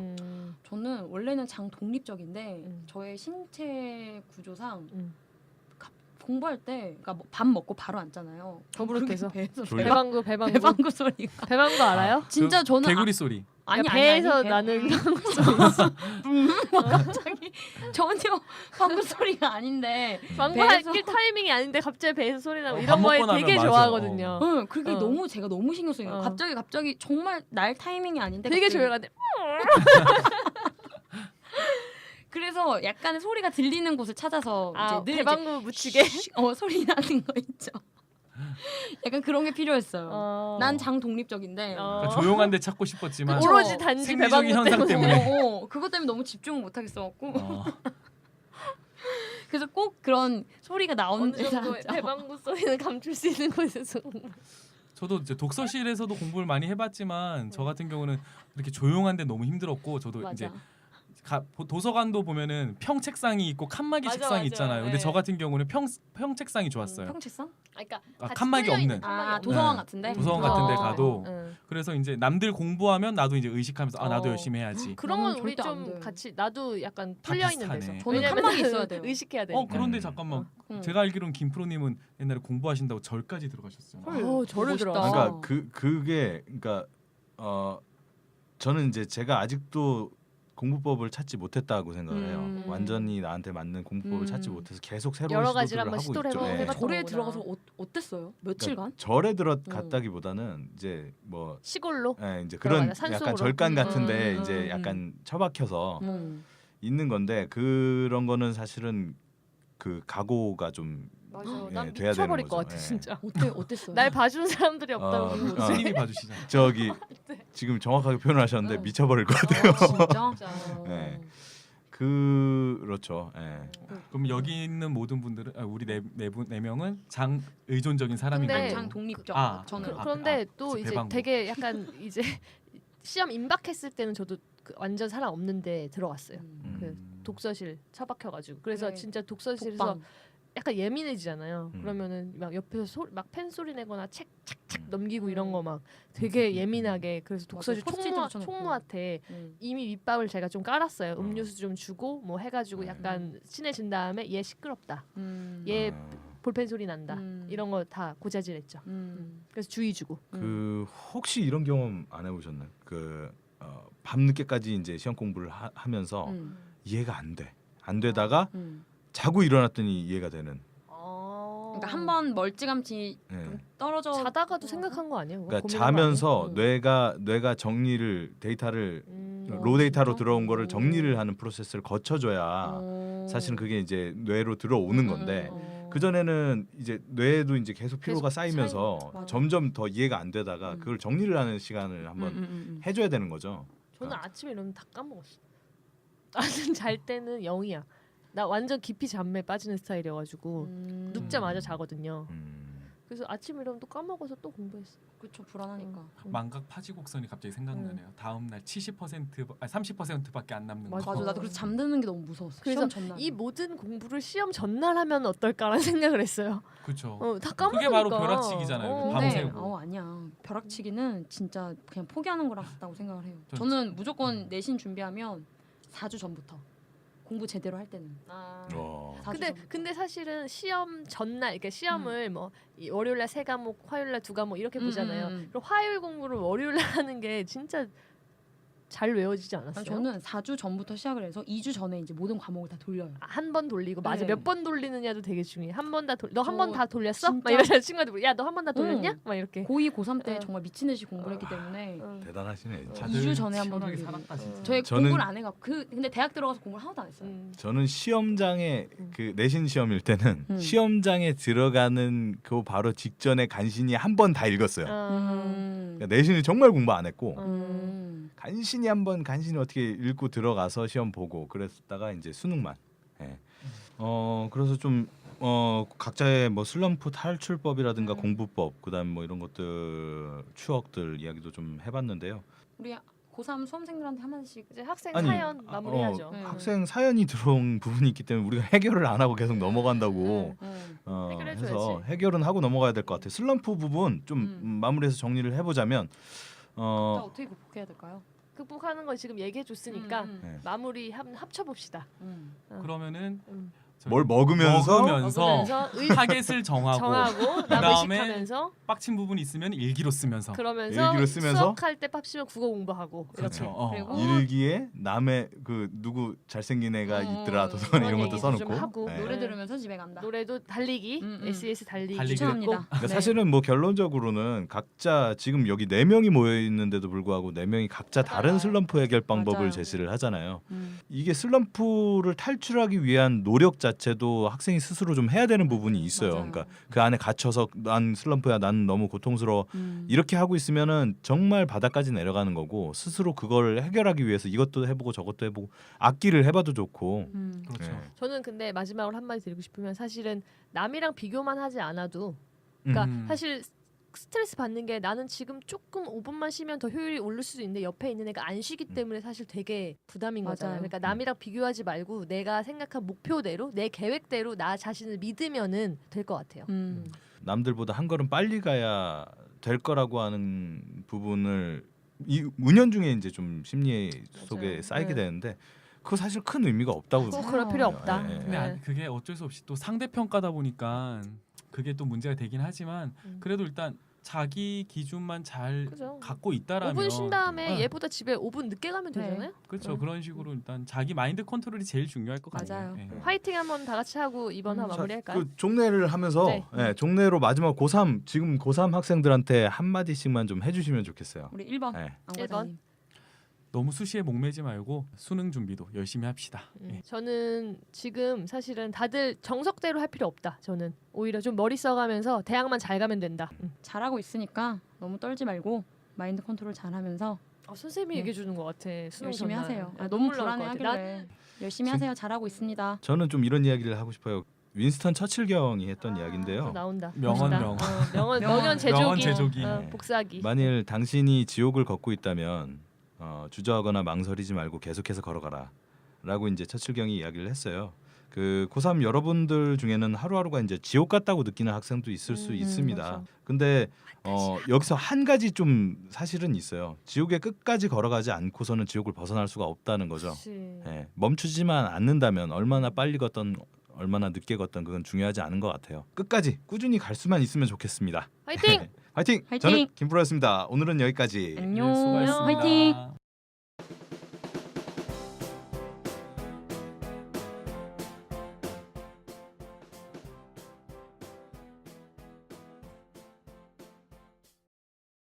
저는 원래는 장 독립적인데 음. 저의 신체 구조상 음. 공부할 때 그러니까 밥 먹고 바로 앉잖아요. 더부룩해서. 그게 배에서 졸려? 배방구 배방구 소리가. 배방구 알아요? 진짜 그 저는 개구리 소리. 아니 배에서 배- 나는 갑자기 전혀 방구 소리가 아닌데 방구 배에서- 할길 타이밍이 아닌데 갑자기 배에서 소리 나고 밥 이런 거에 먹고 되게 나면 맞아. 좋아하거든요. 그게 어. 너무 제가 너무 신경 쓰여요. 어. 갑자기 정말 날 타이밍이 아닌데 되게 갑자기- 조용한데 그래서 약간의 소리가 들리는 곳을 찾아서 이제 늘 배방구 묻히게. 소리 나는 거 있죠. 약간 그런 게 필요했어요. 난 장 독립적인데 그러니까 조용한 데 찾고 싶었지만 그쵸. 오로지 단지 생리적인 배방구 현상 때문에. 때문에. 그것 때문에 너무 집중을 못 하겠어갖고 어. 그래서 꼭 그런 소리가 나오는 어느 데서 정도 앉아. 배방구 소리는 감출 수 있는 곳에서. 저도 이제 독서실에서도 공부를 많이 해봤지만 저 같은 경우는 이렇게 조용한데 너무 힘들었고 저도 맞아. 이제 도서관도 보면은 평 책상이 있고 칸막이 맞아, 책상이 맞아. 있잖아요. 근데 네. 저 같은 경우는 평 책상이 좋았어요. 평책상? 그러니까 칸막이 없는. 도서관 네. 같은데? 도서관 같은 데 어. 가도 그래서 이제 남들 공부하면 나도 이제 의식하면서 나도 어. 열심히 해야지. 그런 건 나는 우리 절대 안 좀 돼. 같이 나도 약간 다 풀려 있는 비슷하네. 데서. 저는 왜냐면 칸막이 있어야 돼요. 의식해야 되니까. 그런데 잠깐만 응. 제가 알기로는 김프로님은 옛날에 공부하신다고 절까지 들어가셨어요. 절을 멋있다. 들어. 그러니까 그게 그러니까 저는 이제 제가 아직도 공부법을 찾지 못했다고 생각을 해요. 완전히 나한테 맞는 공부법을 찾지 못해서 계속 새로운 여러 가지를 시도들을 한번 하고 시도를 있죠. 해봤던 예. 거구나. 절에 들어가서 어땠어요? 며칠간? 그러니까 절에 들어갔다기보다는 이제 뭐 시골로. 이제 그런 들어가자, 산속으로. 약간 절간 같은데 이제 음. 약간 처박혀서 음. 있는 건데 그런 거는 사실은 그 각오가 좀 맞아. 예, 난 돼야 미쳐버릴 되는 것 거죠. 같아 예. 진짜. 어땠어요? 날 봐주는 사람들이 없다고. 어, 그러고. 어. 스님이 봐주시잖아요. 저기 지금 정확하게 표현하셨는데 미쳐버릴 것 같아요. 진짜? 네. 그렇죠. 예. 그럼 여기 있는 모든 분들은 우리 네 명은 장 의존적인 사람인 근데 거죠. 장 독립적. 아, 저는 그런데 또 이제 배방구. 되게 약간 이제 시험 임박했을 때는 저도 완전 사람 없는데 들어갔어요. 그 독서실 처박혀가지고 그래서 그래. 진짜 독서실에서 독방. 약간 예민해지잖아요. 음. 그러면은 막 옆에서 막 펜 소리 내거나 책 착착 넘기고 이런 거 막 되게 예민하게 그래서 독서실 맞아, 포스트잇 붙여놓고. 총무한테 음. 이미 밑밥을 제가 좀 깔았어요. 음료수 좀 주고 뭐 해가지고 음. 약간 친해진 다음에 얘 시끄럽다. 음. 얘 아, 볼펜 소리 난다. 음. 이런 거 다 고자질했죠. 그래서 주의 주고. 그 혹시 이런 경험 안 해보셨나요? 밤 늦게까지 이제 시험 공부를 하면서 이해가 안 돼. 안 되다가 자고 일어났더니 이해가 되는. 그러니까 한번 멀찌감치 예. 좀 떨어져 자다가도 생각한 거 아니에요? 그거? 그러니까 고민한 거 자면서 아니에요? 뇌가 정리를 데이터를 음. 로 데이터로 진짜? 들어온 거를 오. 정리를 하는 프로세스를 거쳐줘야 사실은 그게 이제 뇌로 들어오는 건데 그 전에는 이제 뇌에도 이제 계속 피로가 계속 쌓이면서 쌓이는 맞아. 점점 더 이해가 안 되다가 그걸 정리를 하는 시간을 한번 해줘야 되는 거죠. 저는 아침에 이러면 다 까먹었어. 나는 잘 때는 0이야. 나 완전 깊이 잠에 빠지는 스타일이어가지고 눕자마자 자거든요. 그래서 아침에 이러면 또 까먹어서 또 공부했어. 그쵸 불안하니까. 망각 파지곡선이 갑자기 생각나네요. 다음 날 30%밖에 안 남는 거. 맞아. 맞아 나도 그래서 잠드는 게 너무 무서웠어. 그래서 시험 전날. 이 모든 공부를 시험 전날 하면 어떨까라는 생각을 했어요. 그렇죠. 다 까먹으니까. 그게 바로 벼락치기잖아요. 근데 밤새고. 아니야 벼락치기는 진짜 그냥 포기하는 거랑 같다고 생각을 해요. 전 저는 무조건 내신 준비하면 4주 전부터 공부 제대로 할 때는 아. 4주 근데 전부터. 근데 사실은 시험 전날, 그러니까 시험을 뭐 이 월요일날 3과목, 화요일날 2과목 이렇게 보잖아요. 그럼 화요일 공부를 월요일날 하는 게 진짜 잘 외워지지 않았어요? 아니, 저는 4주 전부터 시작을 해서 2주 전에 이제 모든 과목을 다 돌려요. 한 번 돌리고 맞아. 네. 몇 번 돌리느냐도 되게 중요해. 한 번 다 너 한 번 다 돌렸어? 진짜- 막 이러잖아. 친구들 야 너 한 번 다 돌렸냐? 응. 막 이렇게. 고2, 고3 때 어. 정말 미친 듯이 공부를 했기 때문에 대단하시네. 진짜. 다들 2주 전에 한번 치열하게 돌리고. 살았다 진짜. 저희 저는- 공부를 안 해갖고 근데 대학 들어가서 공부를 하나도 안 했어요. 저는 시험장에 그 내신 시험일 때는 음. 시험장에 들어가는 그 바로 직전에 간신히 한 번 다 읽었어요. 그러니까 내신을 정말 공부 안 했고 간신히 간신히 어떻게 읽고 들어가서 시험 보고 그랬다가 이제 수능만. 예. 그래서 좀 각자의 뭐 슬럼프 탈출법이라든가 공부법 그다음 뭐 이런 것들 추억들 이야기도 좀 해봤는데요. 우리 고3 수험생들한테 한마디씩 이제 학생 아니, 사연 마무리하죠. 학생 사연이 들어온 부분이 있기 때문에 우리가 해결을 안 하고 계속 넘어간다고 해결해줘야지. 해서 해결은 하고 넘어가야 될 것 같아요. 슬럼프 부분 좀 마무리해서 정리를 해보자면 어떻게 극복해야 될까요? 극복하는 걸 지금 얘기해 줬으니까 네. 마무리 합쳐 봅시다. 그러면은 저희 뭘 먹으면서 먹으면서 타겟을 정하고 정하고 그다음에 남의식하면서 빡친 부분이 있으면 일기로 쓰면서 그러면서 일기로 쓰면서 수학할 때 빡치면 국어 공부하고 그렇죠. 이렇게. 그리고 일기에 남의 그 누구 잘생긴 애가 있더라 도서관에 이런 그런 것도 얘기도 좀 써놓고 하고. 네. 노래 들으면서 집에 간다. 노래도 달리기, SES 달리기 달리기. 추천합니다. 그러니까 네. 사실은 뭐 결론적으로는 각자 지금 여기 4명이 모여 있는데도 불구하고 4명이 각자 다른 맞아요. 슬럼프 해결 방법을 맞아요. 제시를 하잖아요. 음. 이게 슬럼프를 탈출하기 위한 노력 자체도 학생이 스스로 좀 해야 되는 부분이 있어요. 맞아요. 그러니까 그 안에 갇혀서 난 슬럼프야, 난 너무 고통스러워 이렇게 하고 있으면은 정말 바닥까지 내려가는 거고 스스로 그걸 해결하기 위해서 이것도 해보고 저것도 해보고 악기를 해봐도 좋고. 그렇죠. 네. 저는 근데 마지막으로 한마디 드리고 싶으면 사실은 남이랑 비교만 하지 않아도 그러니까 사실 스트레스 받는 게 나는 지금 조금 5분만 쉬면 더 효율이 오를 수도 있는데 옆에 있는 애가 안 쉬기 때문에 사실 되게 부담인 맞아요. 거잖아요. 그러니까 남이랑 비교하지 말고 내가 생각한 목표대로 내 계획대로 나 자신을 믿으면은 될 것 같아요. 남들보다 한 걸음 빨리 가야 될 거라고 하는 부분을 이 은연중에 이제 좀 심리 속에 맞아요. 쌓이게 네. 되는데 그거 사실 큰 의미가 없다고. 꼭 그럴 필요 없다. 네. 근데 그게 어쩔 수 없이 또 상대평가다 보니까 그게 또 문제가 되긴 하지만 그래도 일단 자기 기준만 잘 그죠. 갖고 있다라면 5분 쉰 다음에 어. 얘보다 집에 5분 늦게 가면 네. 되잖아요. 그렇죠. 그런 식으로 일단 자기 마인드 컨트롤이 제일 중요할 것 같아요. 맞아요. 예. 화이팅 한번 다 같이 하고 이번 화 자, 마무리할까요? 그 종례를 하면서 네. 종례로 마지막 고3 지금 고3 학생들한테 한 마디씩만 좀 해주시면 좋겠어요. 우리 1번 네. 안 과장님. 너무 수시에 목매지 말고 수능 준비도 열심히 합시다. 예. 저는 지금 사실은 다들 정석대로 할 필요 없다. 저는 오히려 좀 머리 써가면서 대학만 잘 가면 된다. 잘하고 있으니까 너무 떨지 말고 마인드 컨트롤 잘하면서 선생님이 네. 얘기해 주는 것 같아. 수능 열심히 전날. 하세요. 야, 너무 눈물 나올 것 같아. 불안해하길래 열심히 하세요. 잘하고 있습니다. 저는 좀 이런 이야기를 하고 싶어요. 윈스턴 처칠경이 했던 이야기인데요. 나온다. 명언, 멋있다. 명언. 명언 명언. 명언 제조기. 명언 제조기. 복사기. 만일 당신이 지옥을 걷고 있다면 주저하거나 망설이지 말고 계속해서 걸어가라 라고 이제 처칠경이 이야기를 했어요. 그 고3 여러분들 중에는 하루하루가 이제 지옥 같다고 느끼는 학생도 있을 수 있습니다. 맞아. 근데 여기서 한 가지 좀 사실은 있어요. 지옥의 끝까지 걸어가지 않고서는 지옥을 벗어날 수가 없다는 거죠. 그치. 예, 멈추지만 않는다면 얼마나 빨리 걷던 얼마나 늦게 걷던 그건 중요하지 않은 것 같아요. 끝까지 꾸준히 갈 수만 있으면 좋겠습니다. 화이팅! 화이팅! 화이팅! 저는 김프로였습니다. 오늘은 여기까지. 안녕. 네, 수고하셨습니다. 화이팅!